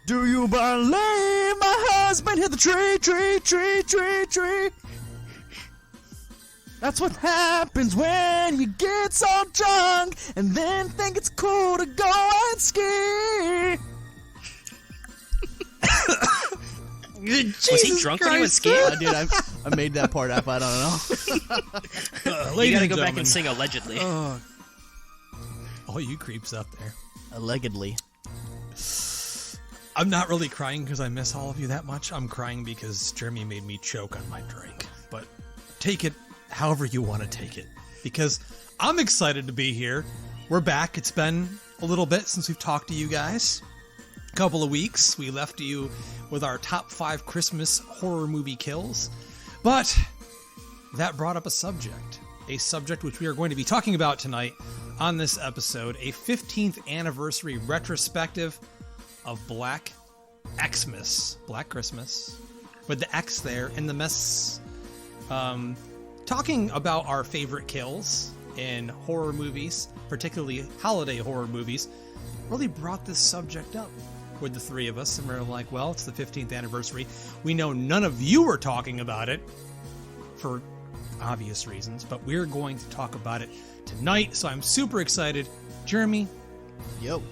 Do you believe my husband hit the tree? That's what happens when you get so drunk and then think it's cool to go and ski. Was he drunk when he was skiing? Dude, I made that part up. I don't know. You gotta go back and sing allegedly. Oh, you creeps up there. Allegedly. I'm not really crying because I miss all of you that much. I'm crying because Jeremy made me choke on my drink. But take it however you want to take it. Because I'm excited to be here. We're back. It's been a little bit since we've talked to you guys. A couple of weeks. We left you with our top 5 Christmas horror movie kills. But that brought up a subject which we are going to be talking about tonight on this episode, a 15th anniversary retrospective of Black Xmas, Black Christmas, with the X there and the mess. Talking about our favorite kills in horror movies, particularly holiday horror movies, really brought this subject up with the three of us, and we're like, well, it's the 15th anniversary. We know none of you were talking about it for obvious reasons, but we're going to talk about it tonight, so I'm super excited. Jeremy? Yo.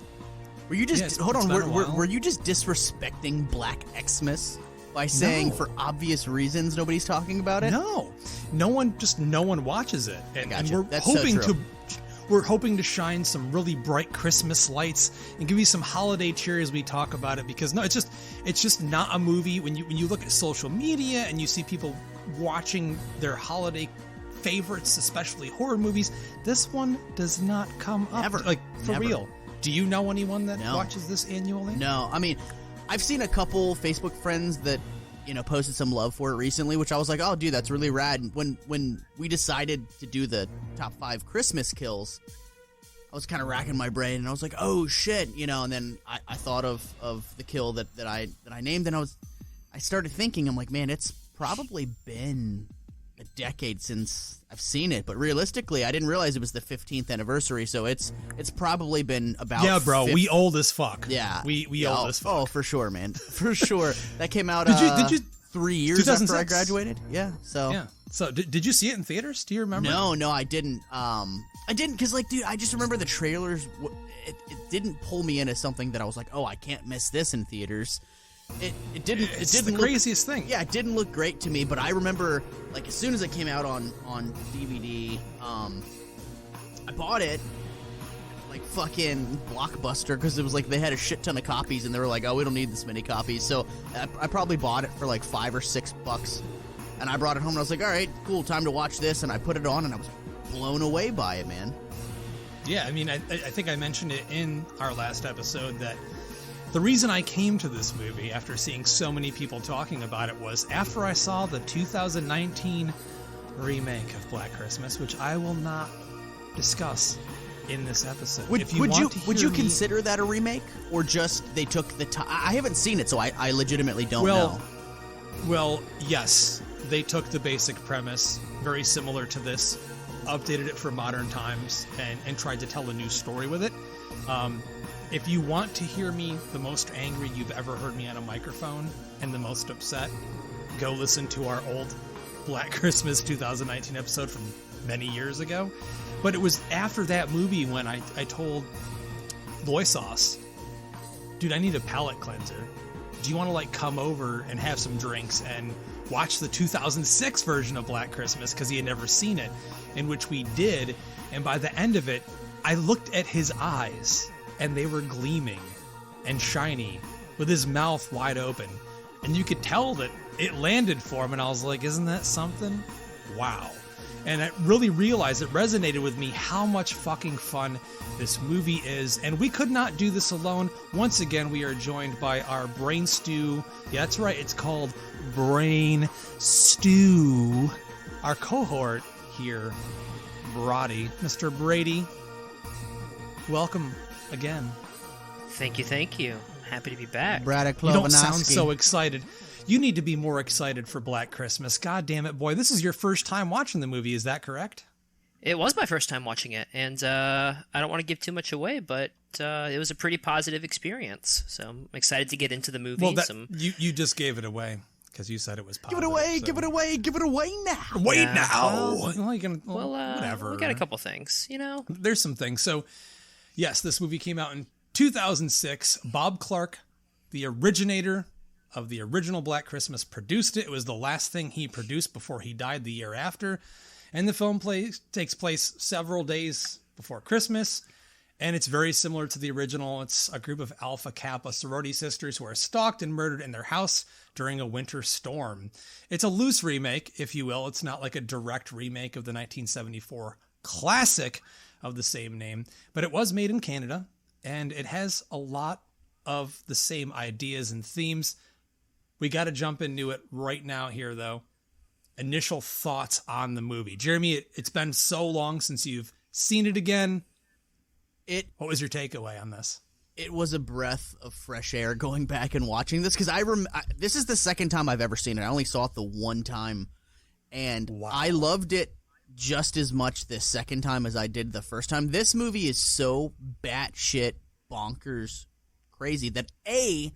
Were you just, hold on, were you just disrespecting Black Xmas by saying for obvious reasons nobody's talking about it? No. No one watches it. And we're That's hoping so true. We're hoping to shine some really bright Christmas lights and give you some holiday cheer as we talk about it, because it's just not a movie. When you look at social media and you see people watching their holiday favorites, especially horror movies, this one does not come up. Never. Like, for Never. real. Do you know anyone that No. watches this annually? No, I mean, I've seen a couple Facebook friends that, posted some love for it recently, which I was like, oh, dude, that's really rad. And when we decided to do the top 5 Christmas kills, I was kind of racking my brain, and I was like, oh, shit, and then I thought of the kill that I named, and I started thinking, I'm like, man, it's probably been a decade since I've seen it, but realistically, I didn't realize it was the 15th anniversary, so it's probably been about Yeah, bro, we old as fuck. Yeah. We old as fuck. Oh, for sure, man. For sure. That came out Did you 3 years after I 2006? graduated. Yeah, so. Yeah. So, did you see it in theaters? Do you remember? No, I didn't. I didn't, because, dude, I just remember the trailers. It didn't pull me into something that I was like, oh, I can't miss this in theaters. It didn't. It's it didn't the craziest thing. Yeah, it didn't look great to me, but I remember, as soon as it came out on DVD, I bought it, fucking Blockbuster, because it was they had a shit ton of copies, and they were like, oh, we don't need this many copies, so I probably bought it for $5 or $6, and I brought it home, and I was like, all right, cool, time to watch this, and I put it on, and I was blown away by it, man. Yeah, I mean, I think I mentioned it in our last episode that the reason I came to this movie after seeing so many people talking about it was after I saw the 2019 remake of Black Christmas, which I will not discuss in this episode. Would you consider that a remake, or just they took the time? I haven't seen it, so I legitimately don't know. Well, yes, they took the basic premise, very similar to this, updated it for modern times, and tried to tell a new story with it. If you want to hear me the most angry you've ever heard me on a microphone and the most upset, go listen to our old Black Christmas 2019 episode from many years ago. But it was after that movie when I told Loisos, dude, I need a palate cleanser. Do you want to come over and have some drinks and watch the 2006 version of Black Christmas, because he had never seen it, in which we did. And by the end of it, I looked at his eyes, and they were gleaming and shiny with his mouth wide open. And you could tell that it landed for him, and I was like, isn't that something? Wow. And I really realized it resonated with me how much fucking fun this movie is. And we could not do this alone. Once again, we are joined by our Brain Stew. Yeah, that's right. It's called Brain Stew. Our cohort here, Brady. Mr. Brady, welcome again. Thank you. Happy to be back. Braddock You don't sound so excited. You need to be more excited for Black Christmas. God damn it, boy. This is your first time watching the movie, is that correct? It was my first time watching it, and I don't want to give too much away, but it was a pretty positive experience. So I'm excited to get into the movie. Well, you just gave it away because you said it was positive. Give it away! So. Give it away! Give it away now! Wait now! Whatever. We got a couple things, There's some things. So, yes, this movie came out in 2006. Bob Clark, the originator of the original Black Christmas, produced it. It was the last thing he produced before he died the year after. And the film takes place several days before Christmas. And it's very similar to the original. It's a group of Alpha Kappa sorority sisters who are stalked and murdered in their house during a winter storm. It's a loose remake, if you will. It's not like a direct remake of the 1974 classic of the same name. But it was made in Canada. And it has a lot of the same ideas and themes. We got to jump into it right now here, though. Initial thoughts on the movie. Jeremy, it's been so long since you've seen it again. What was your takeaway on this? It was a breath of fresh air going back and watching this, because this is the second time I've ever seen it. I only saw it the one time, and wow. I loved it just as much the second time as I did the first time. This movie is so batshit bonkers crazy that I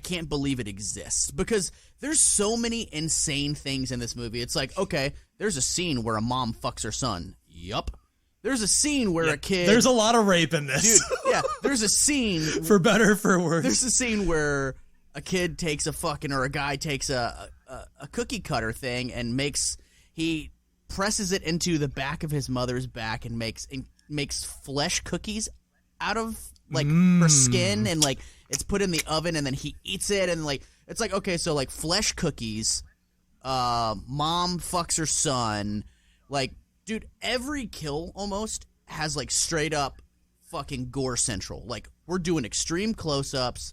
can't believe it exists, because there's so many insane things in this movie. It's like, okay, there's a scene where a mom fucks her son. Yup. There's a scene where a kid... There's a lot of rape in this. Dude, yeah, there's a scene... For better or for worse. There's a scene where a kid takes a guy takes a cookie cutter thing and he presses it into the back of his mother's back and makes flesh cookies out of, like, her skin, and, like, it's put in the oven, and then he eats it, and, like, it's like, okay, so, like, flesh cookies, mom fucks her son, like, dude, every kill almost has, like, straight up fucking gore central. Like, we're doing extreme close-ups,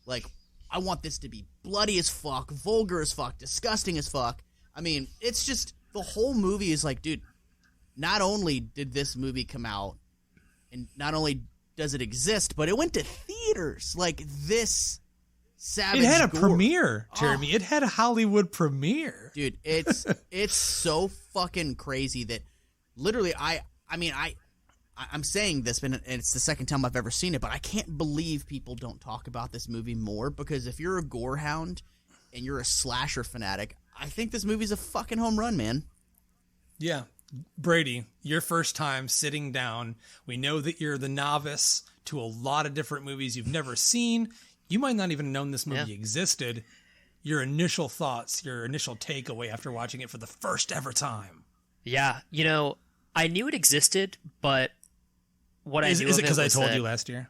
like, I want this to be bloody as fuck, vulgar as fuck, disgusting as fuck. I mean, it's just, the whole movie is like, dude, not only did this movie come out, and not only does it exist, but it went to theaters. Like, this savage It had a gore. premiere, Jeremy. It had a Hollywood premiere. Dude, it's so fucking crazy that literally I'm saying this, and it's the second time I've ever seen it, but I can't believe people don't talk about this movie more, because if you're a gore hound and you're a slasher fanatic, I think this movie's a fucking home run, man. Yeah. Brady, your first time sitting down. We know that you're the novice to a lot of different movies you've never seen. You might not even have known this movie existed. Your initial thoughts, your initial takeaway after watching it for the first ever time. Yeah, I knew it existed, but what I knew is of it because I was told that, you last year?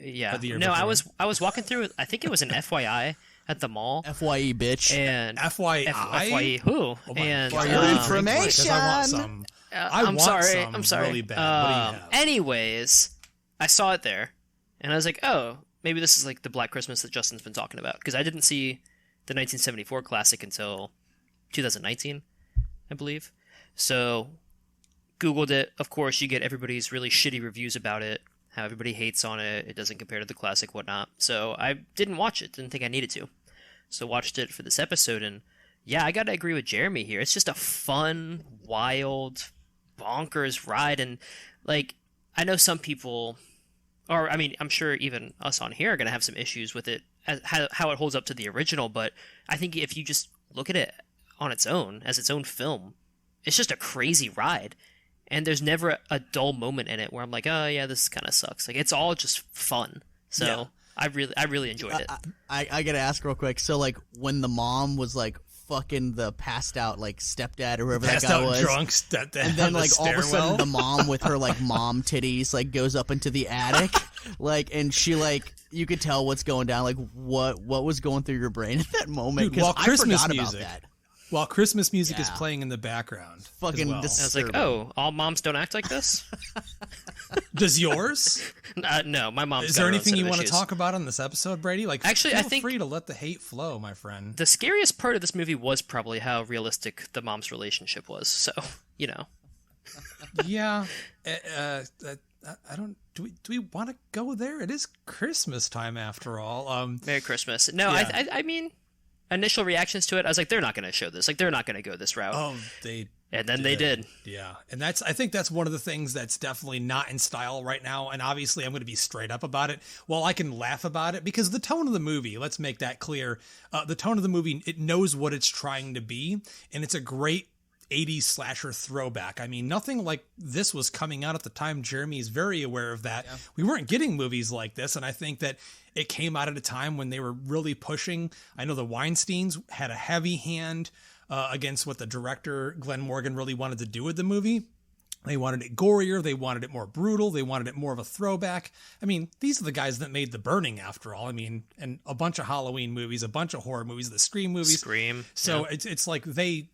Yeah. The year No, before? I was walking through, I think it was an FYI at the mall. FYE, bitch. And FYI? FYE who? Oh and for your information. I want some. I'm sorry. Really bad. What do you have? Anyways, I saw it there, and I was like, oh, maybe this is like the Black Christmas that Justin's been talking about, because I didn't see the 1974 classic until 2019, I believe. So, Googled it. Of course, you get everybody's really shitty reviews about it, how everybody hates on it, it doesn't compare to the classic, whatnot. So, I didn't watch it, didn't think I needed to. So, watched it for this episode, and yeah, I gotta agree with Jeremy here. It's just a fun, wild, bonkers ride, and, like, I know some people, or, I mean, I'm sure even us on here are gonna have some issues with it, as how it holds up to the original, but I think if you just look at it on its own, as its own film, it's just a crazy ride, and there's never a dull moment in it where I'm like, oh yeah, this kind of sucks. Like, it's all just fun. So yeah. I really enjoyed it. I gotta ask real quick. So, like, when the mom was like fucking the passed out like stepdad or whoever that guy was, drunk stepdad, and then like all of a sudden the mom with her like mom titties like goes up into the attic, like, and she like, you could tell what's going down. Like, what was going through your brain at that moment? Dude, while Christmas I forgot music, about that. While Christmas music is playing in the background. Fucking well. I was like, oh, all moms don't act like this? Does yours? No, my mom's Is got there her own anything set you of want to issues. talk about on this episode, Brady? Like, actually, feel I think free to let the hate flow, my friend. The scariest part of this movie was probably how realistic the mom's relationship was. So, Yeah. I don't. Do we want to go there? It is Christmas time after all. Merry Christmas. No, yeah. I mean, initial reactions to it, I was like, they're not going to show this. Like, they're not going to go this route. Oh, and then they did. Yeah. And I think that's one of the things that's definitely not in style right now. And obviously I'm going to be straight up about it. Well, I can laugh about it because the tone of the movie, let's make that clear. The tone of the movie, it knows what it's trying to be. And it's a great 80s slasher throwback. I mean, nothing like this was coming out at the time. Jeremy is very aware of that. Yeah. We weren't getting movies like this. And I think that it came out at a time when they were really pushing. I know the Weinsteins had a heavy hand against what the director, Glenn Morgan, really wanted to do with the movie. They wanted it gorier. They wanted it more brutal. They wanted it more of a throwback. I mean, these are the guys that made The Burning, after all. I mean, and a bunch of Halloween movies, a bunch of horror movies, the Scream movies. So yeah. It's like they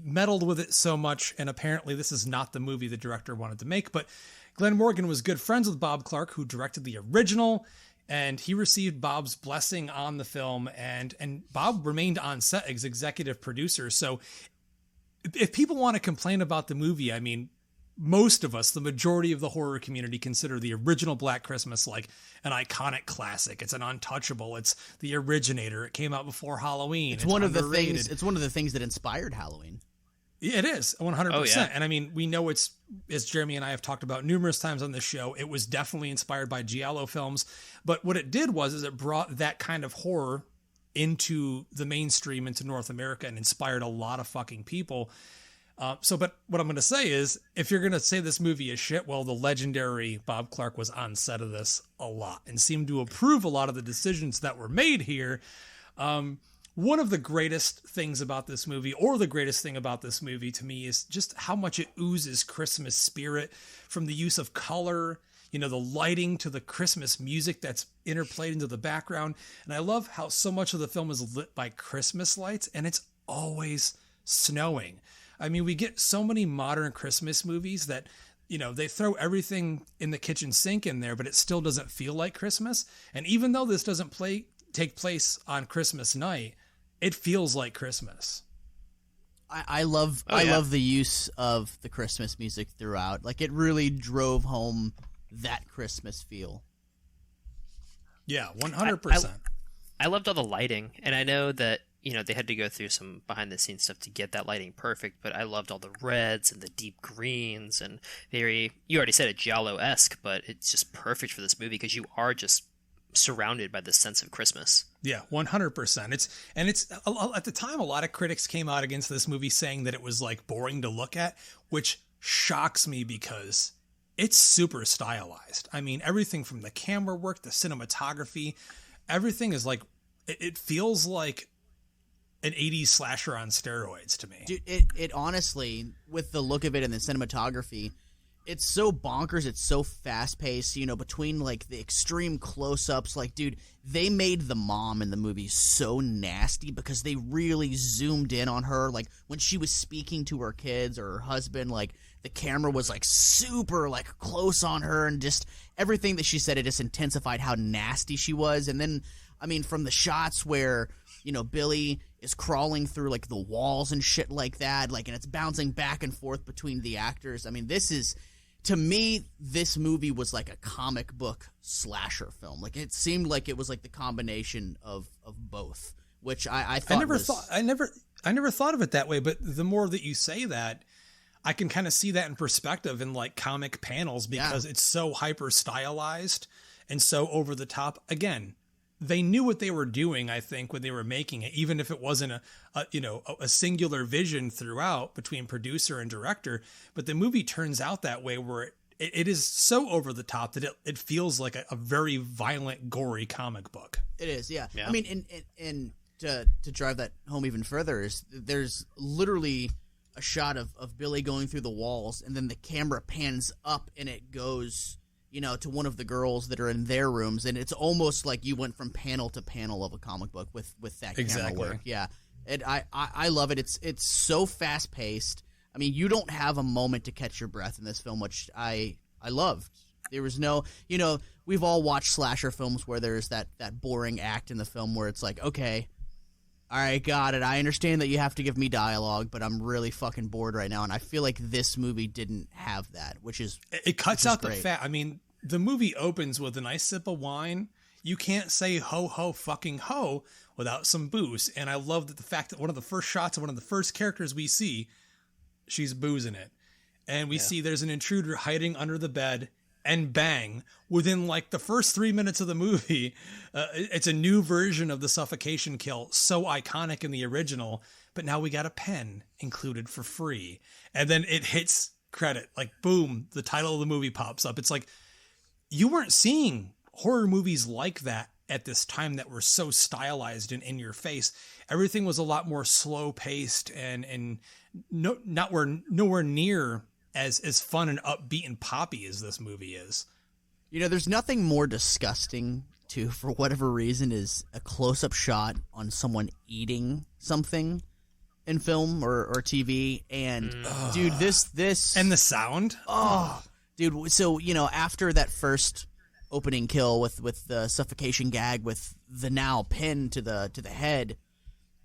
meddled with it so much, and apparently this is not the movie the director wanted to make. But Glenn Morgan was good friends with Bob Clark, who directed the original, and he received Bob's blessing on the film, and Bob remained on set as executive producer. So if people want to complain about the movie, I mean, most of us, the majority of the horror community, consider the original Black Christmas like an iconic classic. It's an untouchable. It's the originator. It came out before Halloween. It's one of underrated. The things. It's one of the things that inspired Halloween. It is 100%. Oh, yeah. And I mean, we know it's, as Jeremy and I have talked about numerous times on this show, it was definitely inspired by Giallo films. But what it did was it brought that kind of horror into the mainstream, into North America, and inspired a lot of fucking people. But what I'm going to say is, if you're going to say this movie is shit, well, the legendary Bob Clark was on set of this a lot and seemed to approve a lot of the decisions that were made here. One of the greatest things about this movie, or the greatest thing about this movie to me, is just how much it oozes Christmas spirit, from the use of color, you know, the lighting, to the Christmas music that's interplayed into the background. And I love how so much of the film is lit by Christmas lights, and it's always snowing. I mean, we get so many modern Christmas movies that, you know, they throw everything in the kitchen sink in there, but it still doesn't feel like Christmas. And even though this doesn't take place on Christmas night, it feels like Christmas. I love the use of the Christmas music throughout. Like, it really drove home that Christmas feel. Yeah, 100%. I loved all the lighting, and I know that, you know, they had to go through some behind-the-scenes stuff to get that lighting perfect, but I loved all the reds and the deep greens, and you already said it, Giallo-esque, but it's just perfect for this movie because you are just surrounded by this sense of Christmas. Yeah, 100%. It's at the time, a lot of critics came out against this movie saying that it was like boring to look at, which shocks me because it's super stylized. I mean, everything from the camera work, the cinematography, everything is like, it feels like an 80s slasher on steroids to me. Dude, it honestly, with the look of it and the cinematography, it's so bonkers. It's so fast paced, you know, between like the extreme close ups. Like, dude, they made the mom in the movie so nasty because they really zoomed in on her. Like, when she was speaking to her kids or her husband, like, the camera was like super like close on her, and just everything that she said, it just intensified how nasty she was. And then, I mean, from the shots where, you know, Billy is crawling through like the walls and shit like that, like, and it's bouncing back and forth between the actors. I mean, this is, to me, this movie was like a comic book slasher film. Like, it seemed like it was like the combination of both, which I thought I never thought of it that way. But the more that you say that, I can kind of see that in perspective in like comic panels, because it's so hyper stylized and so over the top. Again, they knew what they were doing, I think, when they were making it, even if it wasn't a singular vision throughout between producer and director. But the movie turns out that way, where it is so over the top that it feels like a very violent, gory comic book. It is, yeah. I mean, and to drive that home even further, is there's literally a shot of Billy going through the walls, and then the camera pans up and it goes, you know, to one of the girls that are in their rooms, and it's almost like you went from panel to panel of a comic book with that camera work. Yeah, and I love it. It's so fast paced. I mean, you don't have a moment to catch your breath in this film, which I loved. There was no, you know, we've all watched slasher films where there's that boring act in the film where it's like, okay, all right, got it. I understand that you have to give me dialogue, but I'm really fucking bored right now. And I feel like this movie didn't have that, which is it cuts out the fat. I mean, the movie opens with a nice sip of wine. you can't say ho ho fucking ho without some booze. And I love that the fact that one of the first shots of one of the first characters we see, she's boozing it. And we see there's an intruder hiding under the bed, and bang, within like the first 3 minutes of the movie, it's a new version of the suffocation kill, so iconic in the original, but now we got a pen included for free. And then it hits credit, like boom, the title of the movie pops up. It's like, you weren't seeing horror movies like that at this time that were so stylized and in your face. Everything was a lot more slow paced and nowhere near as fun and upbeat and poppy as this movie is. You know, there's nothing more disgusting to, for whatever reason, is a close-up shot on someone eating something in film or TV. And dude, this and the sound. Oh, dude. So, you know, after that first opening kill with the suffocation gag with the now pin to the head,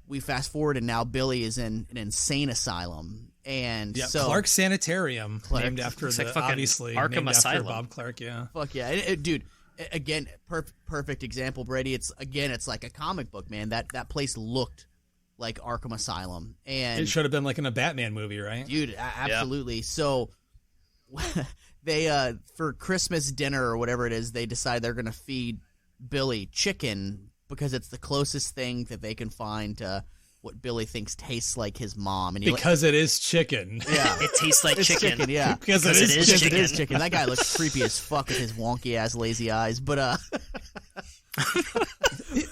we fast forward and now Billy is in an insane asylum. And so Clark Sanitarium, named after obviously Arkham named Asylum. after Bob Clark. Yeah, fuck yeah, dude. Again, perfect example, Brady. It's like a comic book, man. That place looked like Arkham Asylum, and it should have been like in a Batman movie, right? Dude, absolutely. Yeah. So they for Christmas dinner or whatever it is, they decide they're gonna feed Billy chicken because it's the closest thing that they can find to what Billy thinks tastes like his mom. And because it is chicken. Yeah. It tastes like chicken. Yeah. Because it is chicken. That guy looks creepy as fuck with his wonky ass lazy eyes. But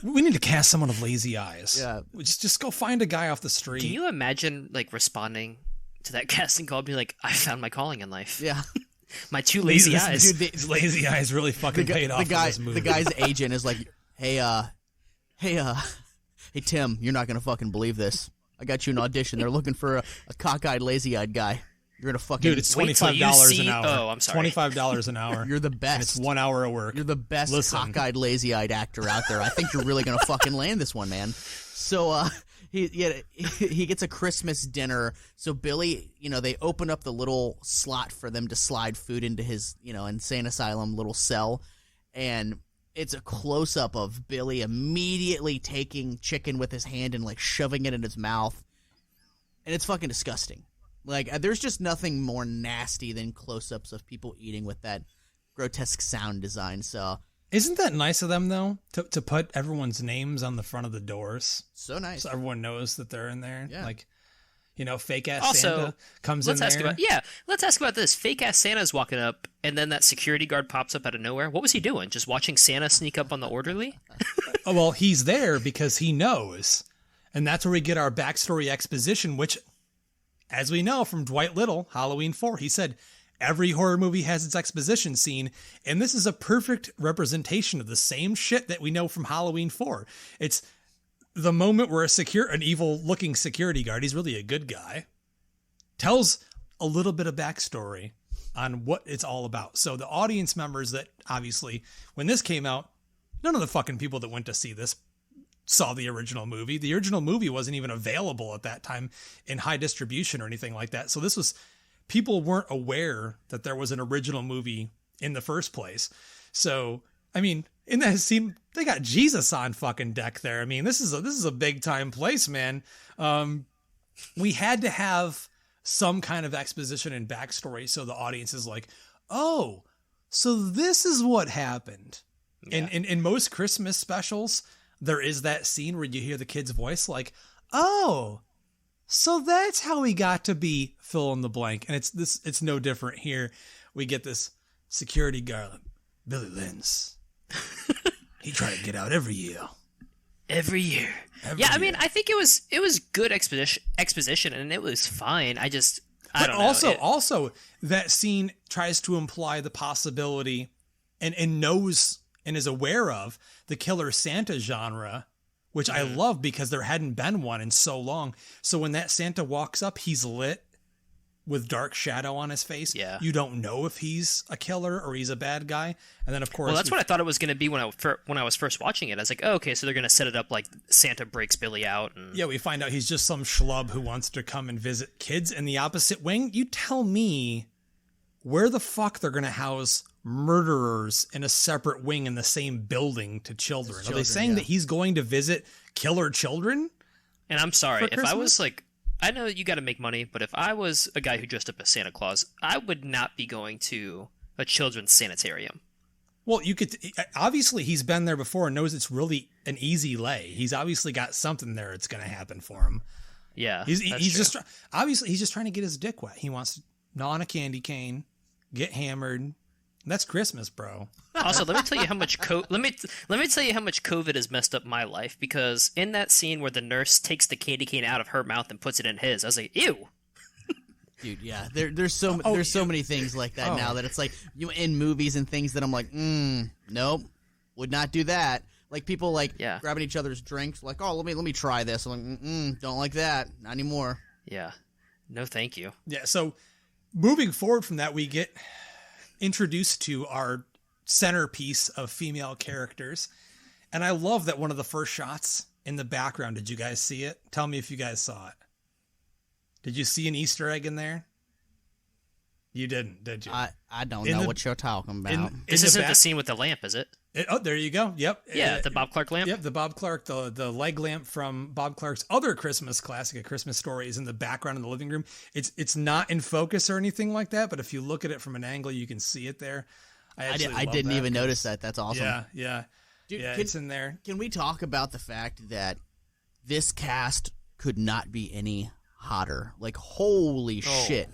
we need to cast someone with lazy eyes. Yeah. Just go find a guy off the street. Can you imagine like responding to that casting call and be like, I found my calling in life. Yeah. My two lazy eyes. Dude, His lazy eyes really fucking paid off in this movie. The guy's agent is like, Hey, Tim, you're not going to fucking believe this. I got you an audition. They're looking for a cockeyed, lazy-eyed guy. You're going to fucking... Dude, it's $25 an hour. Oh, I'm sorry. $25 an hour. You're the best. And it's 1 hour of work. You're the best cockeyed, lazy-eyed actor out there. I think you're really going to fucking land this one, man. So, he gets a Christmas dinner. So Billy, you know, they open up the little slot for them to slide food into his, you know, insane asylum little cell. And it's a close-up of Billy immediately taking chicken with his hand and, like, shoving it in his mouth. And it's fucking disgusting. Like, there's just nothing more nasty than close-ups of people eating with that grotesque sound design, so... Isn't that nice of them, though, to put everyone's names on the front of the doors? So nice. So everyone knows that they're in there. Yeah. Like, you know, fake-ass Santa comes in there. Let's ask about this. Fake-ass Santa's walking up, and then that security guard pops up out of nowhere. What was he doing? Just watching Santa sneak up on the orderly? Oh, well, he's there because he knows. And that's where we get our backstory exposition, which, as we know from Dwight Little, Halloween 4, he said, every horror movie has its exposition scene, and this is a perfect representation of the same shit that we know from Halloween 4. It's the moment where an evil-looking security guard, he's really a good guy, tells a little bit of backstory on what it's all about. So the audience members that, obviously, when this came out, none of the fucking people that went to see this saw the original movie. The original movie wasn't even available at that time in high distribution or anything like that. So this was... people weren't aware that there was an original movie in the first place. So, I mean, in that scene, they got Jesus on fucking deck there. I mean, this is a big time place, man. We had to have some kind of exposition and backstory so the audience is like, oh, so this is what happened. Yeah. In most Christmas specials, there is that scene where you hear the kid's voice like, oh, so that's how he got to be fill in the blank. And it's no different here. We get this security guard, Billy Lenz. He tried to get out every year. Every year. I mean, I think it was good exposition and it was fine. I don't know. Also, that scene tries to imply the possibility and knows and is aware of the killer Santa genre, which I love because there hadn't been one in so long. So when that Santa walks up, he's lit with dark shadow on his face. Yeah. You don't know if he's a killer or he's a bad guy. And then, of course... Well, that's what I thought it was going to be when I was first watching it. I was like, oh, okay, so they're going to set it up like Santa breaks Billy out. And... yeah, we find out he's just some schlub who wants to come and visit kids in the opposite wing. You tell me where the fuck they're going to house murderers in a separate wing in the same building to children. Are they saying that he's going to visit killer children? And I'm sorry, if I was like, I know you got to make money, but if I was a guy who dressed up as Santa Claus, I would not be going to a children's sanitarium. Well, you could obviously he's been there before and knows it's really an easy lay. He's obviously got something there that's going to happen for him. Yeah, he's just obviously he's just trying to get his dick wet. He wants to gnaw on a candy cane, get hammered. That's Christmas, bro. Also, let me tell you how much let me tell you how much COVID has messed up my life, because in that scene where the nurse takes the candy cane out of her mouth and puts it in his, I was like, ew. Dude, yeah, there's so many things like that now that it's like in movies and things that I'm like, nope, would not do that. Like people like grabbing each other's drinks, like, oh, let me try this. I'm like, don't like that, not anymore. Yeah, no, thank you. Yeah, so moving forward from that, we get introduced to our centerpiece of female characters, and I love that one of the first shots in the background. Did you guys see it? Tell me if you guys saw it. Did you see an Easter egg in there? You didn't, did you? I don't know what you're talking about. This isn't the scene with the lamp, is it? Oh, there you go. Yep. Yeah, the Bob Clark lamp. Yep, the Bob Clark, the leg lamp from Bob Clark's other Christmas classic, A Christmas Story, is in the background in the living room. It's not in focus or anything like that, but if you look at it from an angle, you can see it there. I didn't even notice that. That's awesome. Yeah. Dude, it's in there. Can we talk about the fact that this cast could not be any hotter? Like, holy shit.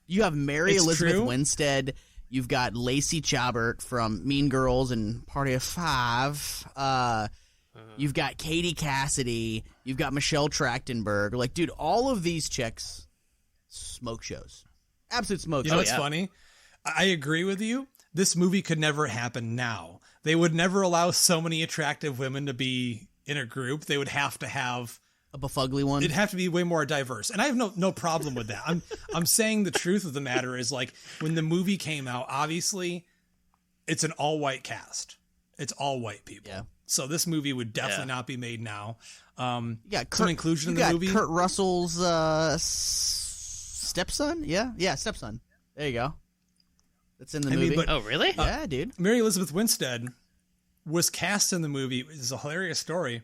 You have Mary Elizabeth Winstead. You've got Lacey Chabert from Mean Girls and Party of Five. You've got Katie Cassidy. You've got Michelle Trachtenberg. Like, dude, all of these chicks, smoke shows. Absolute smoke shows. You know what's funny? I agree with you. This movie could never happen now. They would never allow so many attractive women to be in a group. They would have to have a befugly one. It'd have to be way more diverse. And I have no problem with that. I'm saying the truth of the matter is, like, when the movie came out, obviously it's an all-white cast. It's all white people. Yeah. So this movie would definitely not be made now. Some inclusion in the movie. Kurt Russell's stepson? Yeah, stepson. There you go. That's in the movie. Oh, really? Yeah, dude. Mary Elizabeth Winstead was cast in the movie. It's a hilarious story.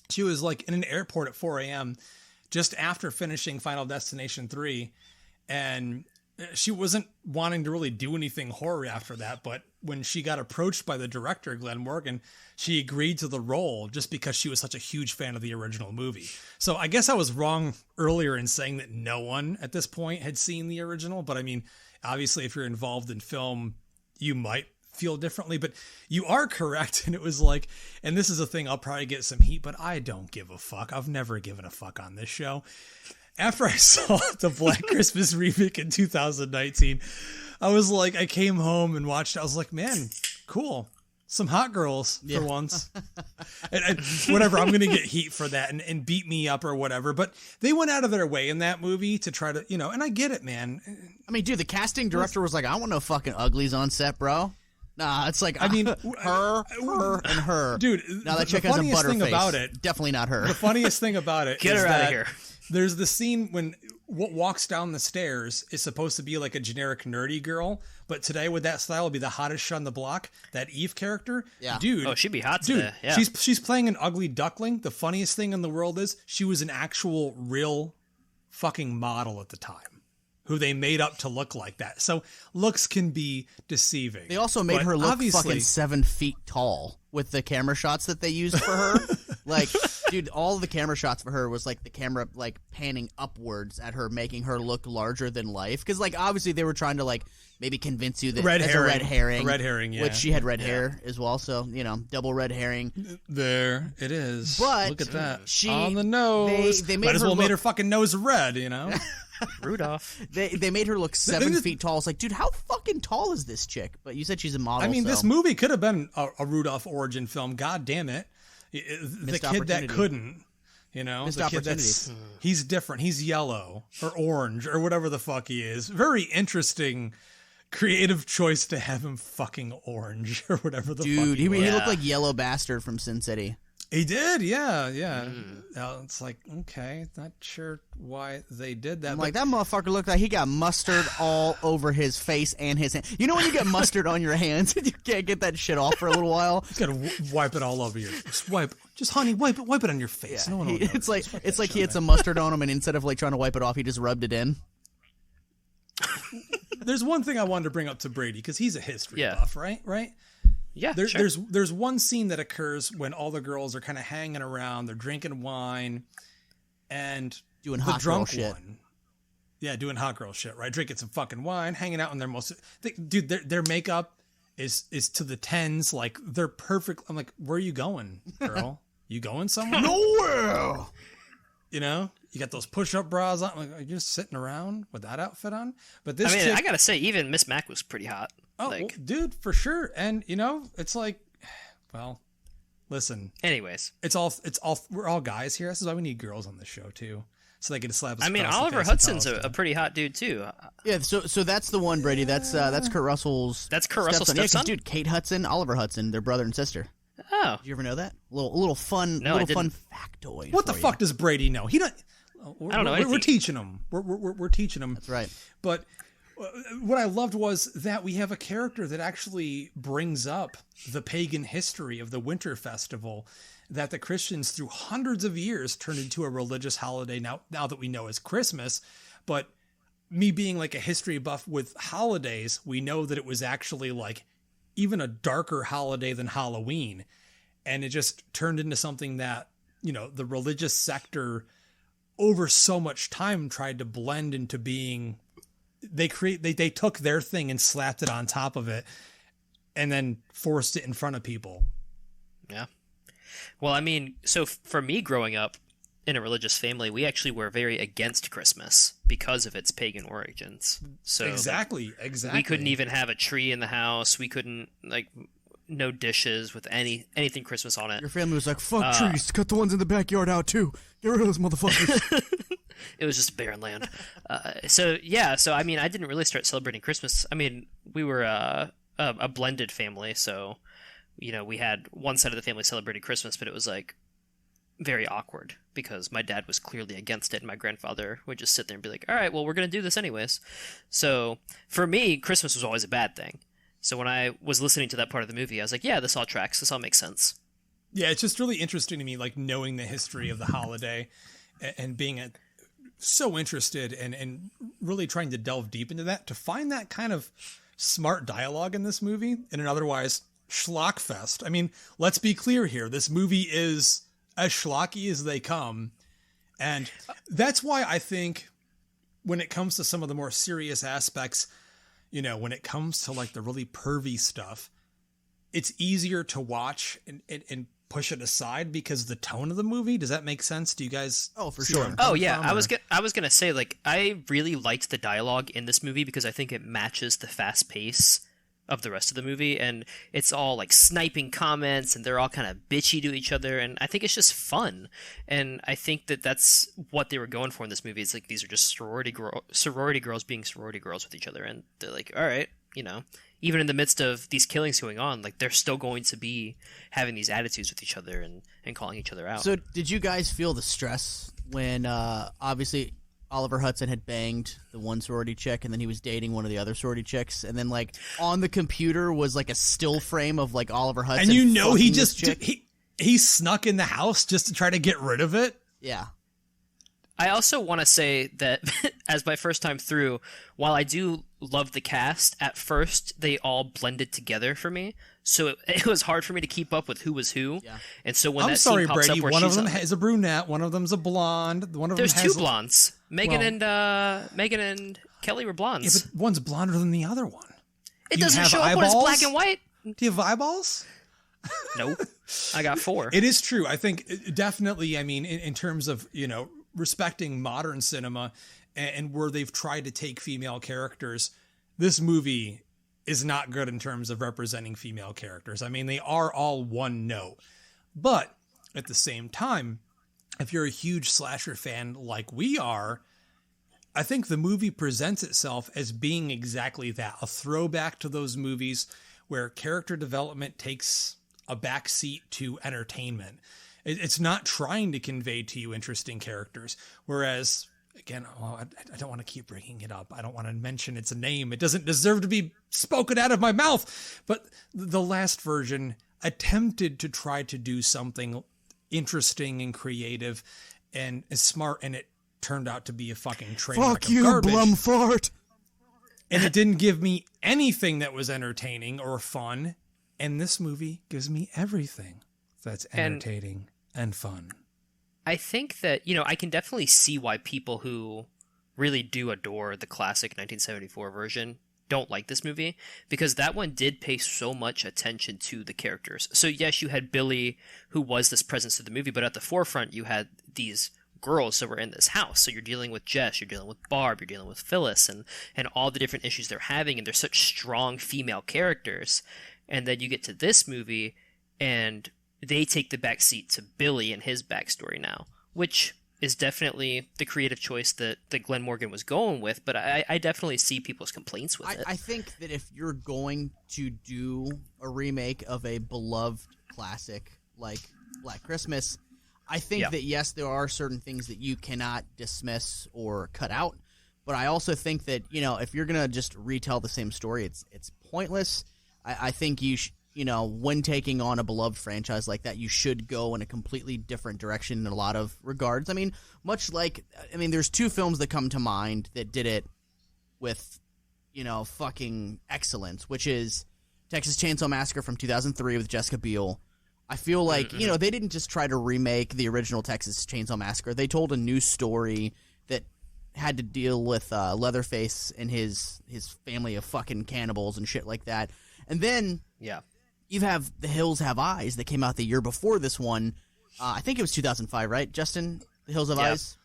She was like in an airport at 4 a.m. just after finishing Final Destination 3. And she wasn't wanting to really do anything horror after that. But when she got approached by the director, Glenn Morgan, she agreed to the role just because she was such a huge fan of the original movie. So I guess I was wrong earlier in saying that no one at this point had seen the original. But I mean, obviously, if you're involved in film, you might feel differently, but you are correct. And it was like, and this is a thing, I'll probably get some heat, but I don't give a fuck. I've never given a fuck on this show. After I saw the Black Christmas remake in 2019, I was like, I came home and watched it. I was like, man, cool. Some hot girls for once. and whatever, I'm going to get heat for that and beat me up or whatever. But they went out of their way in that movie to try to, and I get it, man. I mean, dude, the casting director was like, I want no fucking uglies on set, bro. Nah, it's like, her, and her. Dude, now that chick has a butterface. About it, definitely not her. The funniest thing about it Get is her out of here. There's the scene when what walks down the stairs is supposed to be like a generic nerdy girl, but today with that style would be the hottest shit on the block. That Eve character, dude. Oh, she'd be hot today. Yeah. She's playing an ugly duckling. The funniest thing in the world is she was an actual real fucking model at the time, who they made up to look like that. So looks can be deceiving. They also made her look fucking 7 feet tall with the camera shots that they used for her. Like, dude, all the camera shots for her was like the camera like panning upwards at her, making her look larger than life. Because like obviously they were trying to like maybe convince you that it's a red herring. Red herring, yeah. Which she had red hair as well, so double red herring. There it is. But look at that on the nose. They made made her fucking nose red, Rudolph. They made her look 7 feet tall. It's like, dude, how fucking tall is this chick? But you said she's a model. I mean, this movie could have been a Rudolph origin film. God damn it. The kid that couldn't, Missed the kid he's different. He's yellow or orange or whatever the fuck he is. Very interesting, creative choice to have him fucking orange or whatever the fuck he looked like Yellow Bastard from Sin City. He did, yeah. It's like, okay, not sure why they did that. I'm like, that motherfucker looked like he got mustard all over his face and his hand. You know when you get mustard on your hands and you can't get that shit off for a little while? He's got to wipe it all over your. Just honey, wipe it on your face. Yeah, no one will it's like he had some mustard on him, and instead of like trying to wipe it off, he just rubbed it in. There's one thing I wanted to bring up to Brady because he's a history buff, right? Yeah, sure. There's one scene that occurs when all the girls are kind of hanging around, they're drinking wine, and doing hot girl shit. Yeah, doing hot girl shit, right? Drinking some fucking wine, hanging out in their their makeup is to the tens, like they're perfect. I'm like, where are you going, girl? You going somewhere? Nowhere. You know, you got those push-up bras on. Like, are you just sitting around with that outfit on? But this, I gotta say, even Miss Mac was pretty hot. Oh, well, dude, for sure. And you know, it's like, well, listen. Anyways, we're all guys here. This is why we need girls on the show too, so they can slap us. I mean, Oliver Hudson's a pretty hot dude too. Yeah, so that's the one, Brady. That's Kurt Russell's. That's Kurt Russell's stepson. Yeah, dude, Kate Hudson, Oliver Hudson, they're brother and sister. Oh, did you ever know that? A little fun factoid. What the fuck does Brady know? He don't. I don't know. We're teaching him. We're teaching him. That's right. But what I loved was that we have a character that actually brings up the pagan history of the Winter Festival that the Christians through hundreds of years turned into a religious holiday now that we know as Christmas. But me being like a history buff with holidays, we know that it was actually like even a darker holiday than Halloween. And it just turned into something that, you know, the religious sector over so much time tried to blend into being. They took their thing and slapped it on top of it and then forced it in front of people. Yeah. Well, I mean, so for me growing up in a religious family, we actually were very against Christmas because of its pagan origins. So Exactly. We couldn't even have a tree in the house. We couldn't, like, no dishes with anything Christmas on it. Your family was like, fuck trees, cut the ones in the backyard out too. Get rid of those motherfuckers. It was just barren land. So I mean, I didn't really start celebrating Christmas. I mean, we were a blended family, so, you know, we had one side of the family celebrating Christmas, but it was like very awkward because my dad was clearly against it, and my grandfather would just sit there and be like, all right, well, we're going to do this anyways. So for me, Christmas was always a bad thing. So when I was listening to that part of the movie, I was like, yeah, this all tracks. This all makes sense. Yeah, it's just really interesting to me, like, knowing the history of the holiday and being so interested and really trying to delve deep into that, to find that kind of smart dialogue in this movie in an otherwise schlock fest. I mean, let's be clear here. This movie is as schlocky as they come. And that's why I think when it comes to some of the more serious aspects, you know, when it comes to like the really pervy stuff, it's easier to watch and push it aside because the tone of the movie. Does that make sense? Do you guys? Oh, for sure. Oh yeah, I was gonna say, like, I really liked the dialogue in this movie because I think it matches the fast pace of the rest of the movie, and it's all like sniping comments, and they're all kind of bitchy to each other, and I think it's just fun. And I think that that's what they were going for in this movie. It's like these are just sorority girls being sorority girls with each other, and they're like, all right, you know, even in the midst of these killings going on, like, they're still going to be having these attitudes with each other and calling each other out. So did you guys feel the stress when obviously Oliver Hudson had banged the one sorority chick, and then he was dating one of the other sorority chicks, and then like on the computer was like a still frame of like Oliver Hudson, and you know he just he snuck in the house just to try to get rid of it. Yeah. I also want to say that as my first time through, while I do love the cast, at first they all blended together for me. So it was hard for me to keep up with who was who. Yeah. And so when scene pops Brady, up where one of them is a brunette, one of them's a blonde, one of them there's two blondes. Megan and Kelly were blondes. Yeah, but one's blonder than the other one. It doesn't show up when it's black and white. Do you have eyeballs? No. I got 4. It is true. I think definitely, I mean, in terms of, you know, respecting modern cinema and where they've tried to take female characters, this movie is not good in terms of representing female characters. I mean, they are all one note. But at the same time, if you're a huge slasher fan like we are, I think the movie presents itself as being exactly that, a throwback to those movies where character development takes a backseat to entertainment. It's not trying to convey to you interesting characters. Whereas, again, I don't want to keep bringing it up. I don't want to mention its name. It doesn't deserve to be spoken out of my mouth. But the last version attempted to try to do something interesting and creative and smart, and it turned out to be a fucking train wreck of garbage. Fuck you, Blumfart! And it didn't give me anything that was entertaining or fun. And this movie gives me everything that's entertaining and fun. I think that, I can definitely see why people who really do adore the classic 1974 version don't like this movie, because that one did pay so much attention to the characters. So yes, you had Billy, who was this presence to the movie, but at the forefront you had these girls that were in this house. So you're dealing with Jess, you're dealing with Barb, you're dealing with Phyllis, and all the different issues they're having, and they're such strong female characters. And then you get to this movie, and they take the back seat to Billy and his backstory now, which is definitely the creative choice that Glenn Morgan was going with, but I definitely see people's complaints with it. I think that if you're going to do a remake of a beloved classic like Black Christmas, I think that, yes, there are certain things that you cannot dismiss or cut out, but I also think that, if you're going to just retell the same story, it's pointless. I think you when taking on a beloved franchise like that, you should go in a completely different direction in a lot of regards. I mean, there's two films that come to mind that did it with, fucking excellence, which is Texas Chainsaw Massacre from 2003 with Jessica Biel. I feel like, they didn't just try to remake the original Texas Chainsaw Massacre. They told a new story that had to deal with Leatherface and his family of fucking cannibals and shit like that. And then you have The Hills Have Eyes that came out the year before this one. I think it was 2005, right, Justin? The Hills Have Eyes?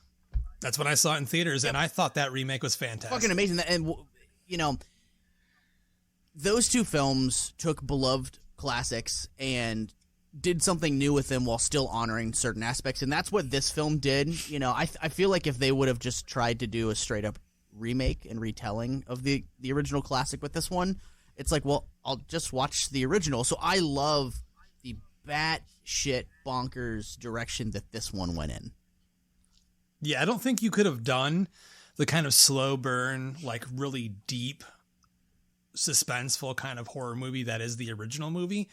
That's when I saw it in theaters, and I thought that remake was fantastic. Fucking amazing. And, those two films took beloved classics and did something new with them while still honoring certain aspects, and that's what this film did. I feel like if they would have just tried to do a straight-up remake and retelling of the original classic with this one, it's like, well, I'll just watch the original. So I love the batshit bonkers direction that this one went in. Yeah, I don't think you could have done the kind of slow burn, like really deep, suspenseful kind of horror movie that is the original movie,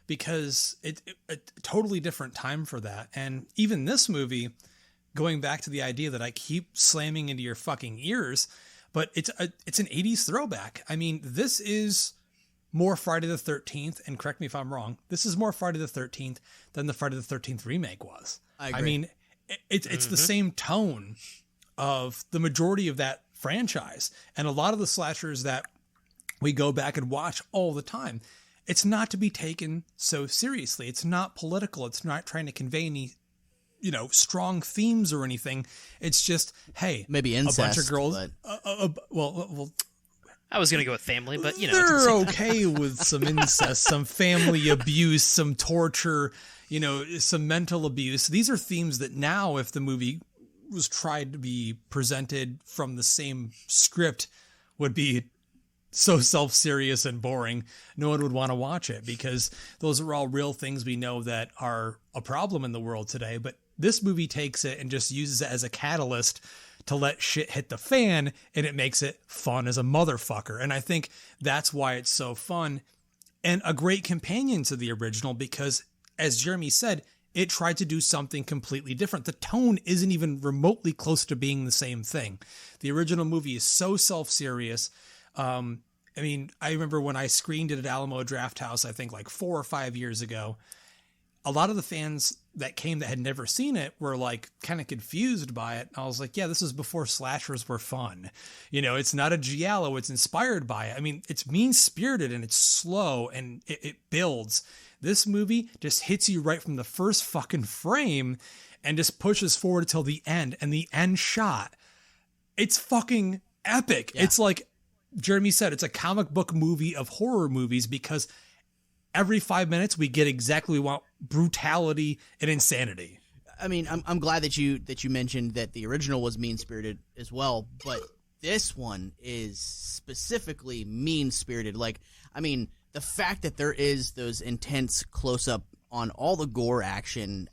because it's a totally different time for that. And even this movie, going back to the idea that I keep slamming into your fucking ears, but it's an 80s throwback. I mean, this is more Friday the 13th, and correct me if I'm wrong, this is more Friday the 13th than the Friday the 13th remake was. I agree. I mean, it's the same tone of the majority of that franchise. And a lot of the slashers that we go back and watch all the time, it's not to be taken so seriously. It's not political. It's not trying to convey any strong themes or anything. It's just, hey, maybe incest, a bunch of girls. Well, I was gonna go with family, but they're okay with some incest, some family abuse, some torture, some mental abuse. These are themes that now, if the movie was tried to be presented from the same script, would be so self-serious and boring, no one would want to watch it, because those are all real things we know that are a problem in the world today. But this movie takes it and just uses it as a catalyst to let shit hit the fan, and it makes it fun as a motherfucker. And I think that's why it's so fun and a great companion to the original, because, as Jeremy said, it tried to do something completely different. The tone isn't even remotely close to being the same thing. The original movie is so self-serious. I remember when I screened it at Alamo Drafthouse, I think like 4 or 5 years ago, a lot of the fans that came that had never seen it were like kind of confused by it. I was like, yeah, this is before slashers were fun. It's not a giallo. It's inspired by it. I mean, it's mean-spirited and it's slow and it builds. This movie just hits you right from the first fucking frame and just pushes forward till the end. And the end shot, it's fucking epic. Yeah. It's like Jeremy said, it's a comic book movie of horror movies, because every 5 minutes we get exactly what we want: brutality and insanity. I mean, I'm glad that you mentioned that the original was mean-spirited as well, but this one is specifically mean-spirited. Like, I mean, the fact that there is those intense close-up on all the gore action.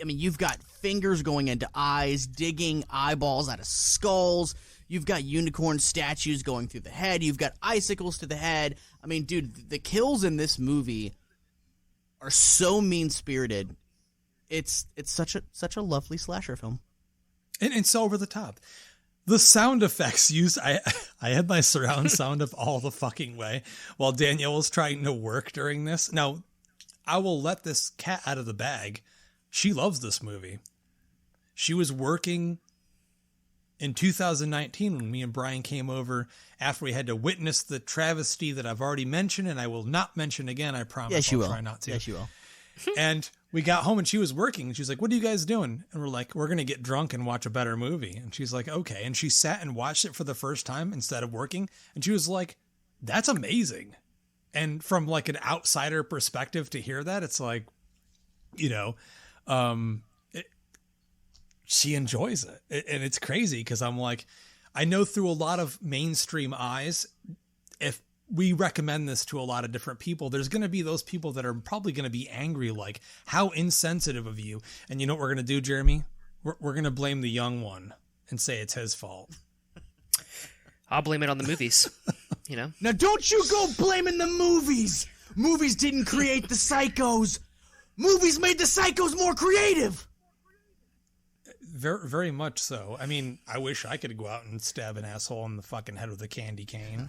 You've got fingers going into eyes, digging eyeballs out of skulls. You've got unicorn statues going through the head. You've got icicles to the head. I mean, dude, the kills in this movie are so mean-spirited. It's such a lovely slasher film. And so over the top. The sound effects used, I had my surround sound up all the fucking way while Danielle was trying to work during this. Now, I will let this cat out of the bag. She loves this movie. She was working in 2019 when me and Brian came over after we had to witness the travesty that I've already mentioned, and I will not mention again, I promise. Yes, you will. Try not to. Yes, you will. And we got home and she was working and she's like, what are you guys doing? And we're like, we're going to get drunk and watch a better movie. And she's like, okay. And she sat and watched it for the first time instead of working. And she was like, that's amazing. And from like an outsider perspective to hear that, it's like, you know, she enjoys it. And it's crazy because I'm like, I know through a lot of mainstream eyes, if we recommend this to a lot of different people, there's going to be those people that are probably going to be angry, like, how insensitive of you. And you know what we're going to do, Jeremy? We're going to blame the young one and say it's his fault. I'll blame it on the movies, you know? Now, don't you go blaming the movies. Movies didn't create the psychos. Movies made the psychos more creative. Very, very much so. I mean, I wish I could go out and stab an asshole in the fucking head with a candy cane.